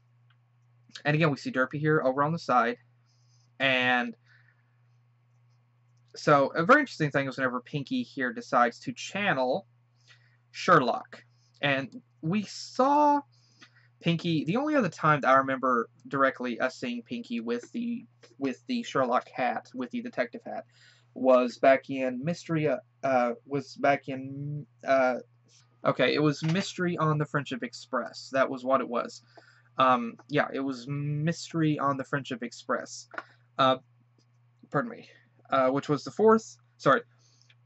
again, we see Derpy here over on the side, and so a very interesting thing is whenever Pinkie here decides to channel Sherlock, and we saw Pinkie. The only other time that I remember directly us seeing Pinkie with the Sherlock hat, with the detective hat, was back in Mystery. Okay, it was Mystery on the Friendship Express. That was what it was. Yeah, it was Mystery on the Friendship Express. Pardon me. Which was the fourth. Sorry.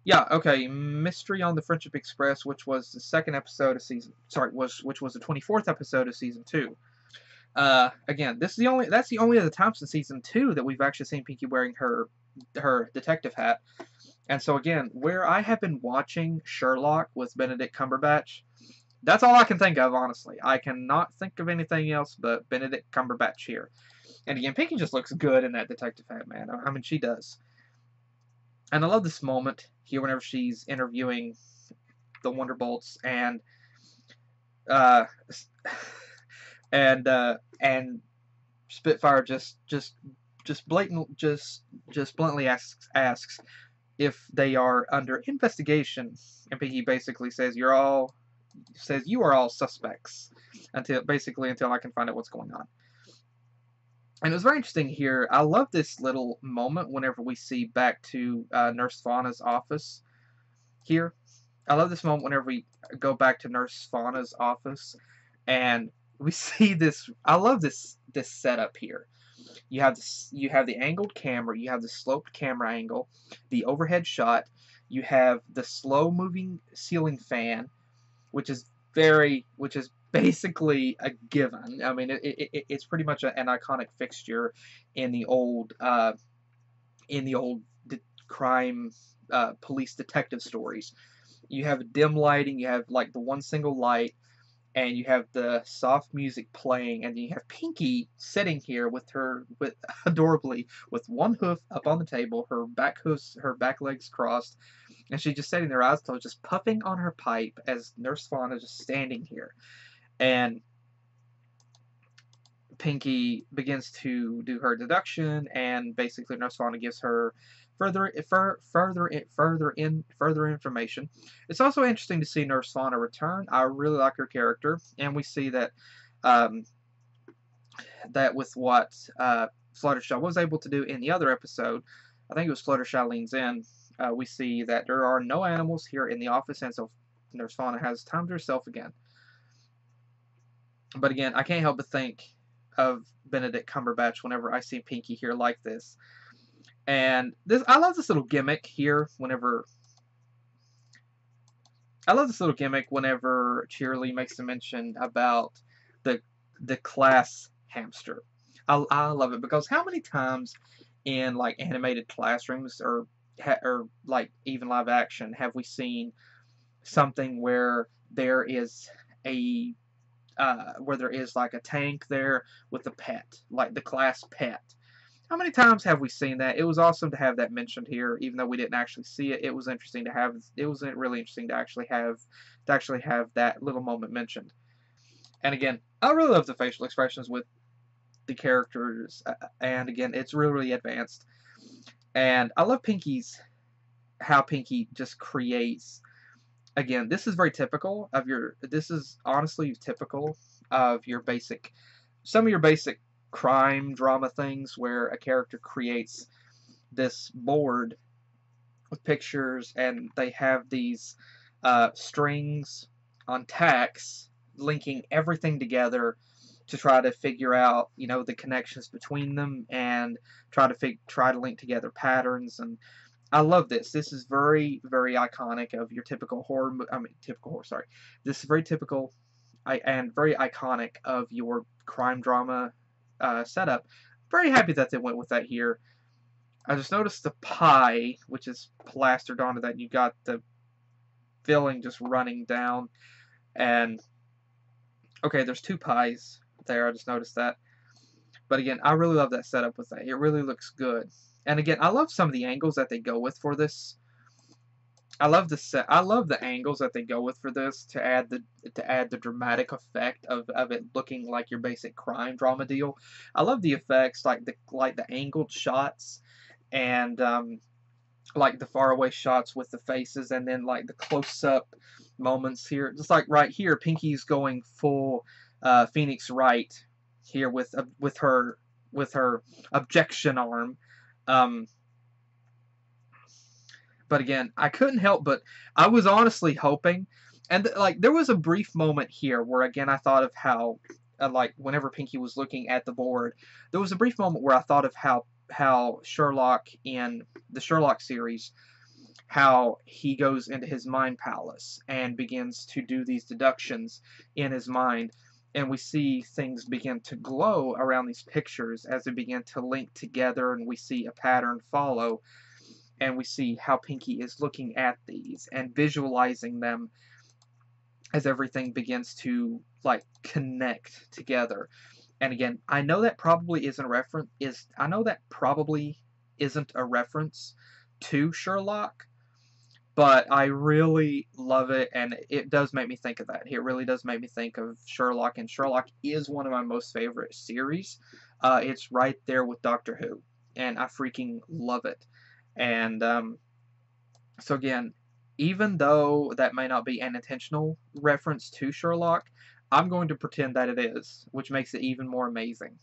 Yeah, okay, Mystery on the Friendship Express, which was the second episode of season. Sorry, which was the 24th episode of season 2. Again, that's the only other time since season 2 that we've actually seen Pinkie wearing her detective hat. And so again, where I have been watching Sherlock with Benedict Cumberbatch, that's all I can think of, honestly. I cannot think of anything else but Benedict Cumberbatch here. And again, Pinkie just looks good in that detective hat, man. I mean, she does. And I love this moment here whenever she's interviewing the Wonderbolts and Spitfire just bluntly asks if they are under investigation, and Pinkie basically says you are all suspects until I can find out what's going on. And it was very interesting here. I love this little moment whenever we see back to Nurse Fauna's office here. I love this moment whenever we go back to Nurse Fauna's office and we see this. I love this setup here. You have the angled camera, you have the sloped camera angle, the overhead shot, you have the slow moving ceiling fan, which is basically a given. I mean, it's pretty much an iconic fixture in the old crime police detective stories. You have dim lighting, you have like the one single light, and you have the soft music playing, and you have Pinkie sitting here with adorably with one hoof up on the table, her back legs crossed, and she's just sitting there, eyes closed, just puffing on her pipe as Nurse Fauna is just standing here. And Pinkie begins to do her deduction, and basically Nurse Fauna gives her further information. It's also interesting to see Nurse Fauna return. I really like her character, and we see that that with what Fluttershy was able to do in the other episode, I think it was Fluttershy Leans In. We see that there are no animals here in the office, and so Nurse Fauna has time to herself again. But again, I can't help but think of Benedict Cumberbatch whenever I see Pinkie here like this. And I love this little gimmick here whenever Cheerilee makes a mention about the class hamster. I love it because how many times in like animated classrooms or like even live action have we seen something where there is like a tank there with a pet, like the class pet. How many times have we seen that? It was awesome to have that mentioned here, even though we didn't actually see it. It was interesting to have. It was really interesting to actually have that little moment mentioned. And again, I really love the facial expressions with the characters, and again, it's really advanced. And I love how Pinkie just creates. Again, this is very typical of your. This is honestly typical of some of your basic crime drama things where a character creates this board with pictures and they have these strings on tacks linking everything together to try to figure out, you know, the connections between them and try to link together patterns. And I love this. This is very, very iconic of your typical horror. Typical horror. Sorry, this is very typical and very iconic of your crime drama setup. Very happy that they went with that here. I just noticed the pie, which is plastered onto that. You got the filling just running down, and okay, there's 2 pies there. I just noticed that. But again, I really love that setup with that. It really looks good. And again, I love some of the angles that they go with for this. I love the angles that they go with for this to add the dramatic effect of it looking like your basic crime drama deal. I love the effects, like the angled shots, and like the faraway shots with the faces, and then like the close-up moments here. Just like right here, Pinkie's going full Phoenix Wright here with her objection arm. But again, I couldn't help but I was honestly hoping, and like there was a brief moment here where again I thought of how like whenever Pinkie was looking at the board, there was a brief moment where I thought of how Sherlock in the Sherlock series, how he goes into his mind palace and begins to do these deductions in his mind, and we see things begin to glow around these pictures as they begin to link together, and we see a pattern follow, and we see how Pinkie is looking at these and visualizing them as everything begins to like connect together. And again, I know that probably isn't a reference to Sherlock, but I really love it, and it does make me think of that. It really does make me think of Sherlock, and Sherlock is one of my most favorite series. It's right there with Doctor Who, and I freaking love it. And so again, even though that may not be an intentional reference to Sherlock, I'm going to pretend that it is, which makes it even more amazing.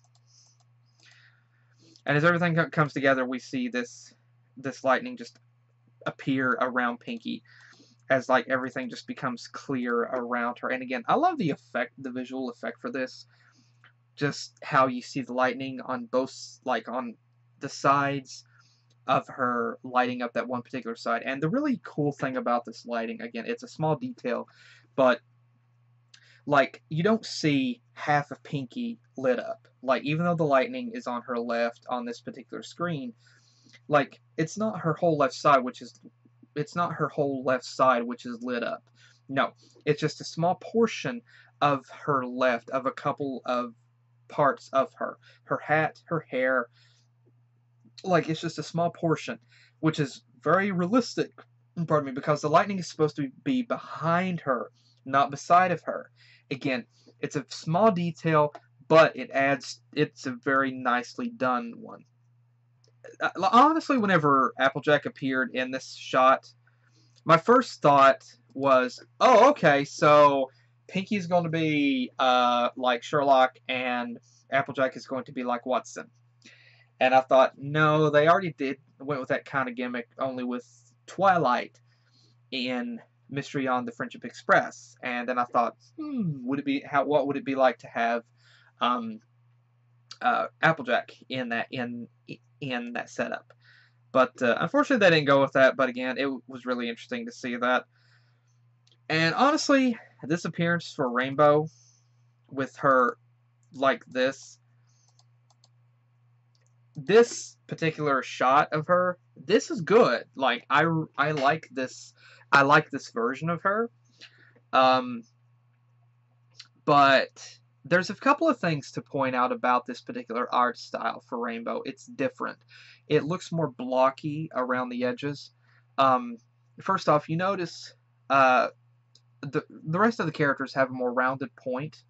And as everything comes together, we see this lightning just appear around Pinkie as like everything just becomes clear around her. And again, I love the visual effect for this. Just how you see the lightning on both, like on the sides of her lighting up that one particular side. And the really cool thing about this lighting, again, it's a small detail, but like you don't see half of Pinkie lit up. Like even though the lightning is on her left on this particular screen, like it's not her whole left side which is lit up. No, it's just a small portion of her left, of a couple of parts of her hat, her hair. Like it's just a small portion, which is very realistic, pardon me, because the lightning is supposed to be behind her, not beside of her. Again, it's a small detail, but it's a very nicely done one. Honestly, whenever Applejack appeared in this shot, my first thought was, oh, okay, so Pinkie's going to be like Sherlock, and Applejack is going to be like Watson. And I thought, no, they already went with that kind of gimmick, only with Twilight in Mystery on the Friendship Express. And then I thought, what would it be like to have Applejack in that setup? But unfortunately, they didn't go with that. But again, it was really interesting to see that. And honestly, this appearance for Rainbow with her like this particular shot of her, this is good. Like I like this. I like this version of her. But there's a couple of things to point out about this particular art style for Rainbow. It's different. It looks more blocky around the edges. First off, you notice the rest of the characters have a more rounded point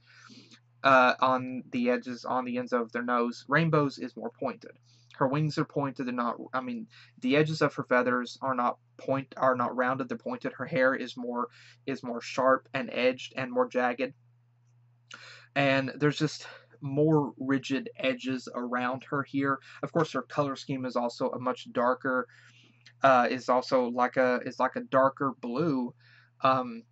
on the edges, on the ends of their nose. Rainbow's is more pointed. Her wings are pointed. They're not. I mean, the edges of her feathers are not rounded. They're pointed. Her hair is more sharp and edged and more jagged. And there's just more rigid edges around her here. Of course, her color scheme is also a much darker. Is like a darker blue. And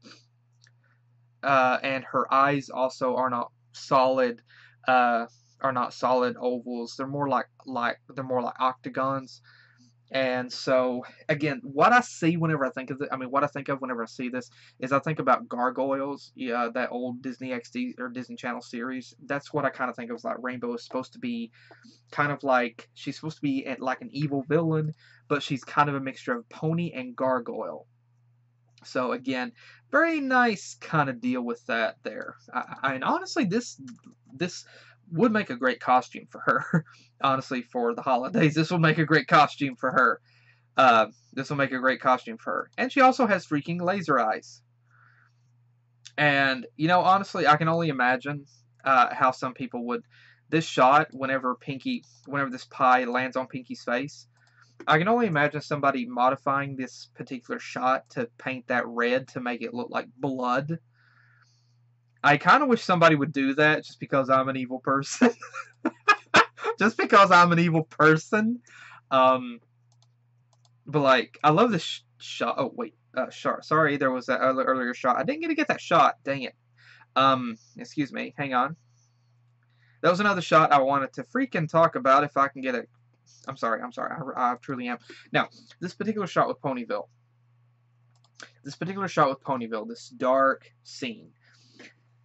her eyes also are not solid are not solid ovals. They're more like octagons. And so, again, what I see whenever I think of what I think of whenever I see this is I think about gargoyles, yeah, that old Disney XD or Disney Channel series. That's what I kind of think of as like Rainbow is supposed to be kind of like, she's supposed to be like an evil villain, but she's kind of a mixture of pony and gargoyle. So again, very nice kind of deal with that there. And honestly, this would make a great costume for her. Honestly, for the holidays, this will make a great costume for her. This will make a great costume for her. And she also has freaking laser eyes. And, you know, honestly, I can only imagine how some people would... This shot, whenever this pie lands on Pinkie's face, I can only imagine somebody modifying this particular shot to paint that red to make it look like blood. I kind of wish somebody would do that just because I'm an evil person. Just because I'm an evil person. But, like, I love this shot. Oh, wait. Sorry, there was that earlier shot. I didn't get to get that shot. Dang it. Excuse me. Hang on. That was another shot I wanted to freaking talk about if I can get it. I'm sorry. I truly am. Now, this particular shot with Ponyville. This dark scene.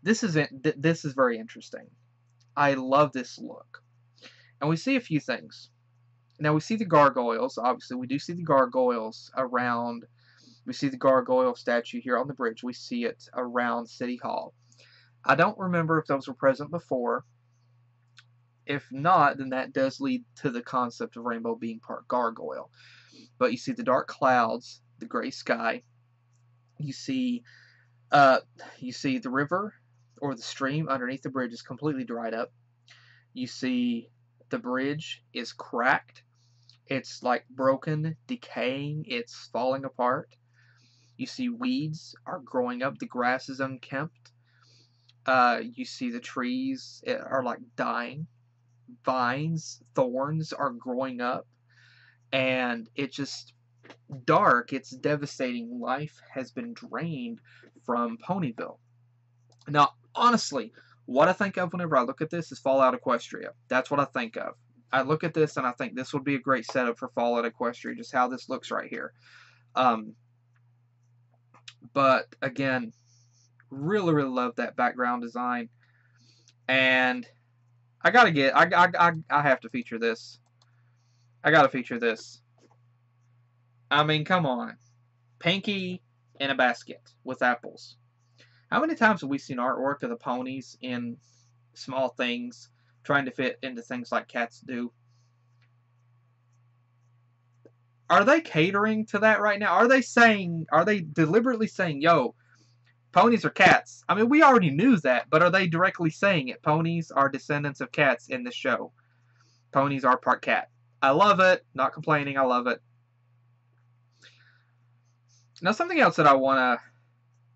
This is very interesting. I love this look. And we see a few things. Now, we see the gargoyles. Obviously, we do see the gargoyles around. We see the gargoyle statue here on the bridge. We see it around City Hall. I don't remember if those were present before. If not, then that does lead to the concept of Rainbow being part gargoyle. But you see the dark clouds, the gray sky. You see the river or the stream underneath the bridge is completely dried up. You see the bridge is cracked. It's like broken, decaying, it's falling apart. You see weeds are growing up, the grass is unkempt. You see the trees are like dying. Vines, thorns are growing up. And it's just dark, it's devastating. Life has been drained from Ponyville. Now, honestly, what I think of whenever I look at this is Fallout Equestria. That's what I think of. I look at this and I think this would be a great setup for Fallout Equestria, just how this looks right here. But again, really, really love that background design. And I have to feature this. I gotta feature this. I mean, come on. Pinkie in a basket with apples. How many times have we seen artwork of the ponies in small things trying to fit into things like cats do? Are they catering to that right now? Are they deliberately saying, yo, ponies are cats? I mean, we already knew that, but are they directly saying it? Ponies are descendants of cats in this show. Ponies are part cat. I love it. Not complaining. I love it. Now, something else that I want to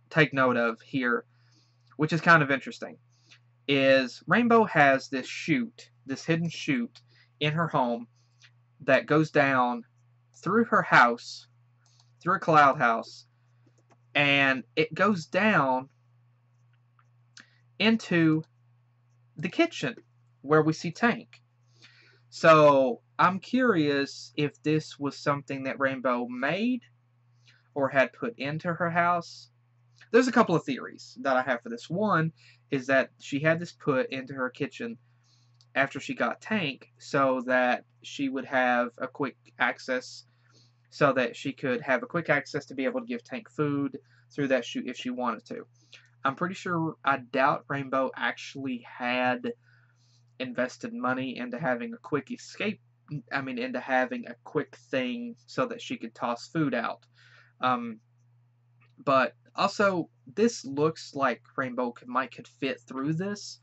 take note of here, which is kind of interesting, is Rainbow has this chute, this hidden chute in her home that goes down through her house, through a cloud house, and it goes down into the kitchen where we see Tank. So I'm curious if this was something that Rainbow made or had put into her house. There's a couple of theories that I have for this. One is that she had this put into her kitchen after she got Tank so that she would have a quick access, so that she could have a quick access to be able to give Tank food through that chute if she wanted to. I'm pretty sure, I doubt Rainbow actually had invested money into having a quick escape, into having a quick thing so that she could toss food out. But also, this looks like Rainbow could fit through this.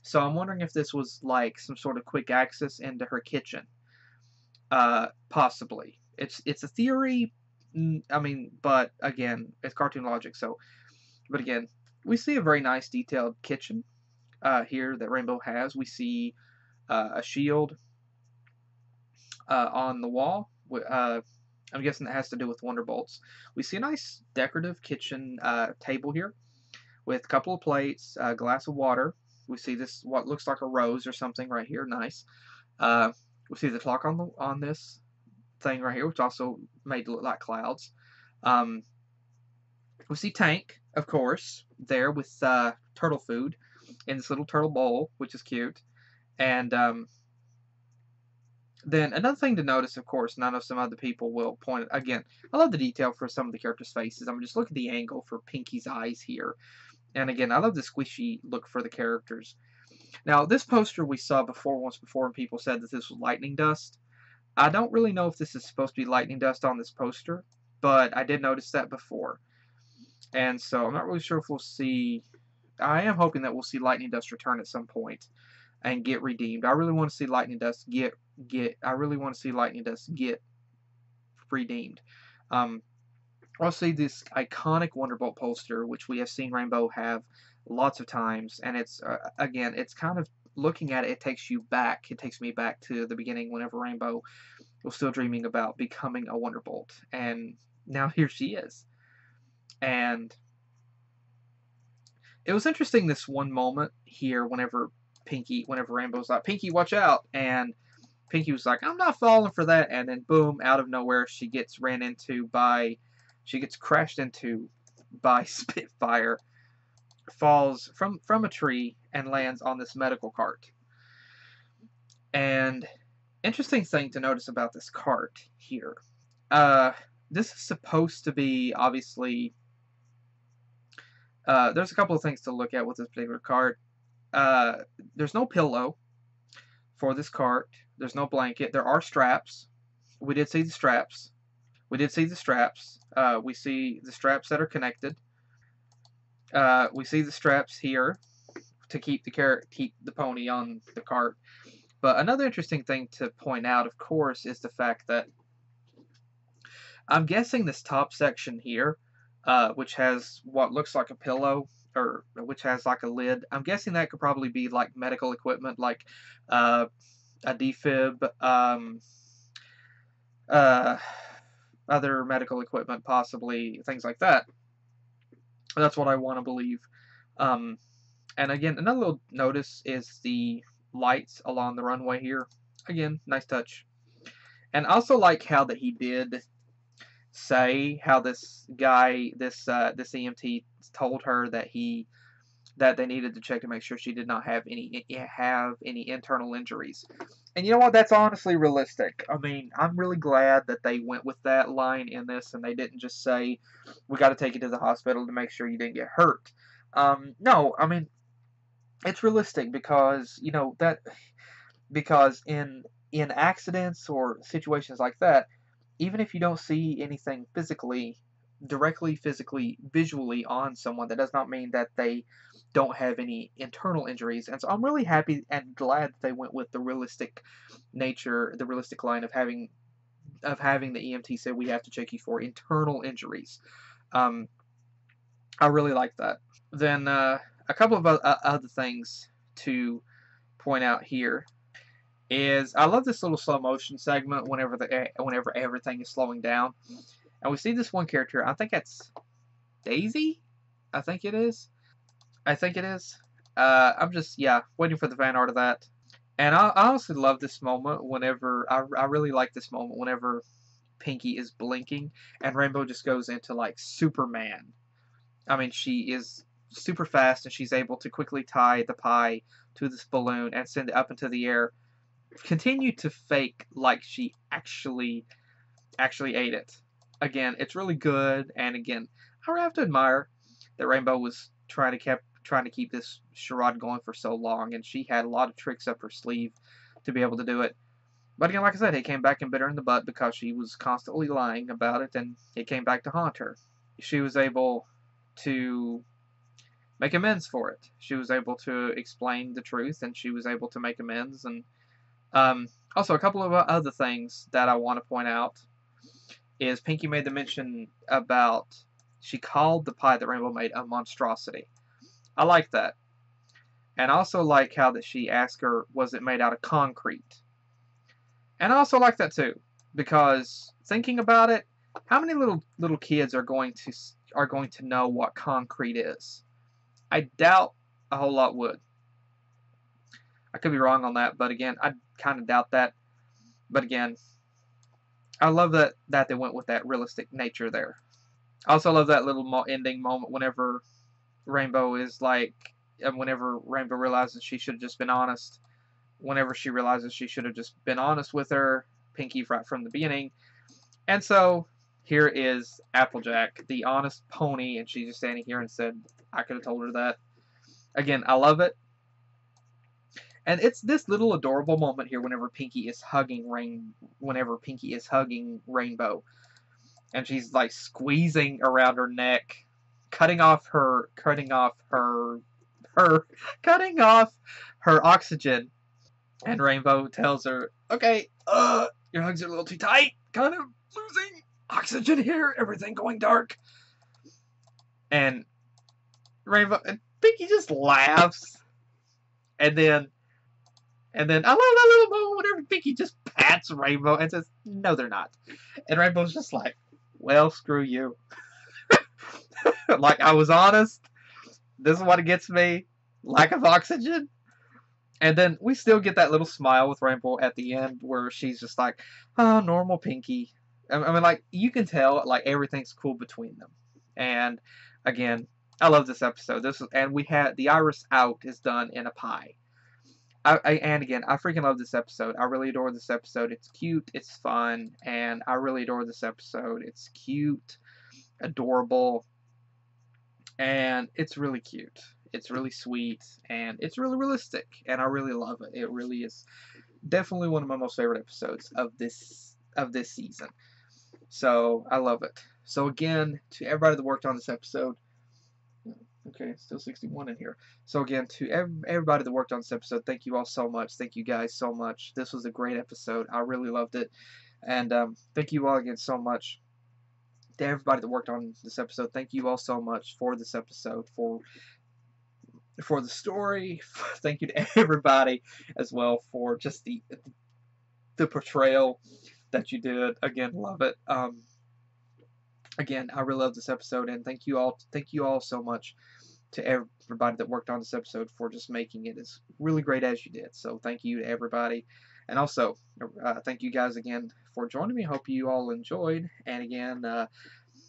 So I'm wondering if this was like some sort of quick access into her kitchen. Possibly. It's a theory, but again, it's cartoon logic. So, but again, we see a very nice detailed kitchen here that Rainbow has. We see a shield on the wall. I'm guessing that has to do with Wonderbolts. We see a nice decorative kitchen table here with a couple of plates, a glass of water, We see this, what looks like a rose or something right here. Nice. We see the clock on this thing right here, which also made to look like clouds. We see Tank, of course, there with turtle food in this little turtle bowl, which is cute. And then another thing to notice, of course, and I know some other people will point again. I love the detail for some of the characters' faces. I'm just look at the angle for Pinkie's eyes here, and again, I love the squishy look for the characters. Now, this poster we saw once before, and people said that this was lightning dust. I don't really know if this is supposed to be lightning dust on this poster, but I did notice that before, and so I'm not really sure if we'll see. I am hoping that we'll see lightning dust return at some point and get redeemed. I really want to see lightning dust get. I really want to see lightning dust get redeemed. I'll see this iconic Wonderbolt poster, which we have seen Rainbow have lots of times, and it's again, it's kind of looking at it. It takes you back. It takes me back to the beginning, whenever Rainbow was still dreaming about becoming a Wonderbolt, and now here she is. And it was interesting this one moment here, whenever Rainbow's like, "Pinkie, watch out!" and Pinkie was like, "I'm not falling for that," and then boom, out of nowhere, she gets crashed into by Spitfire, falls from a tree, and lands on this medical cart. And interesting thing to notice about this cart here, this is supposed to be, obviously, there's a couple of things to look at with this particular cart. There's no pillow for this cart. There's no blanket. There are straps. We did see the straps. We see the straps that are connected. We see the straps here to keep the pony on the cart. But another interesting thing to point out, of course, is the fact that I'm guessing this top section here, which has what looks like a pillow, or which has like a lid, I'm guessing that could probably be like medical equipment, like a defib, other medical equipment, possibly, things like that. That's what I want to believe. And again, another little notice is the lights along the runway here. Again, nice touch. And I also like how that he did say how this guy, this EMT, told her that they needed to check to make sure she did not have any internal injuries. And you know what? That's honestly realistic. I mean, I'm really glad that they went with that line in this, and they didn't just say, "We got to take you to the hospital to make sure you didn't get hurt." No, I mean, it's realistic because in accidents or situations like that, even if you don't see anything directly physically, visually on someone, that does not mean that they don't have any internal injuries. And so I'm really happy and glad that they went with the realistic line of having the EMT say, "We have to check you for internal injuries." I really like that. Then a couple of other things to point out here is I love this little slow motion segment whenever everything is slowing down, and we see this one character. I think that's Daisy. I think it is. I'm just waiting for the fan art of that. And I honestly love this moment whenever I really like this moment whenever Pinkie is blinking and Rainbow just goes into like Superman. I mean, she is super fast and she's able to quickly tie the pie to this balloon and send it up into the air. Continue to fake like she actually ate it. Again, it's really good, and again, I have to admire that Rainbow was trying to keep this charade going for so long, and she had a lot of tricks up her sleeve to be able to do it. But again, like I said, it came back and bit her in the butt because she was constantly lying about it, and it came back to haunt her. She was able to make amends for it. She was able to explain the truth, and she was able to make amends. And also, a couple of other things that I want to point out is Pinkie made the mention about she called the pie that Rainbow made a monstrosity. I like that. And I also like how that she asked her, was it made out of concrete? And I also like that too, because thinking about it, how many little kids are going to know what concrete is? I doubt a whole lot would. I could be wrong on that, but again, I kind of doubt that. But again, I love that they went with that realistic nature there. I also love that little ending moment whenever Rainbow is like, whenever Rainbow realizes she should have just been honest. Whenever she realizes she should have just been honest with her, Pinkie, right from the beginning. And so here is Applejack, the honest pony, and she's just standing here and said, I could have told her that. Again, I love it. And it's this little adorable moment here whenever Pinkie is hugging Rainbow. And she's like squeezing around her neck, cutting off her oxygen. And Rainbow tells her, okay, your hugs are a little too tight, kind of losing oxygen here, everything going dark. And Pinkie just laughs. And then I love that little moment whenever Pinkie just pats Rainbow and says, no, they're not. And Rainbow's just like, well, screw you. Like, I was honest. This is what gets me. Lack of oxygen. And then we still get that little smile with Rainbow at the end where she's just like, oh, normal Pinkie. I mean, like, you can tell, like, everything's cool between them. And, again, I love this episode. And we had the iris out is done in a pie. And again, I freaking love this episode. I really adore this episode. It's cute, it's fun, and I really adore this episode. It's cute, adorable, and it's really cute. It's really sweet, and it's really realistic, and I really love it. It really is definitely one of my most favorite episodes of this season. So I love it. So again, to everybody that worked on this episode, okay, still 61 in here. So again, to everybody that worked on this episode, thank you all so much. Thank you guys so much. This was a great episode. I really loved it. And thank you all again so much. To everybody that worked on this episode, thank you all so much for this episode, for the story. Thank you to everybody as well for just the portrayal that you did. Again, love it. Again, I really love this episode, and thank you all so much to everybody that worked on this episode for just making it as really great as you did. So thank you to everybody. And also, thank you guys again for joining me. Hope you all enjoyed. And again,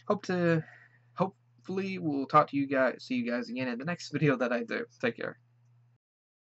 hopefully we'll see you guys again in the next video that I do. Take care.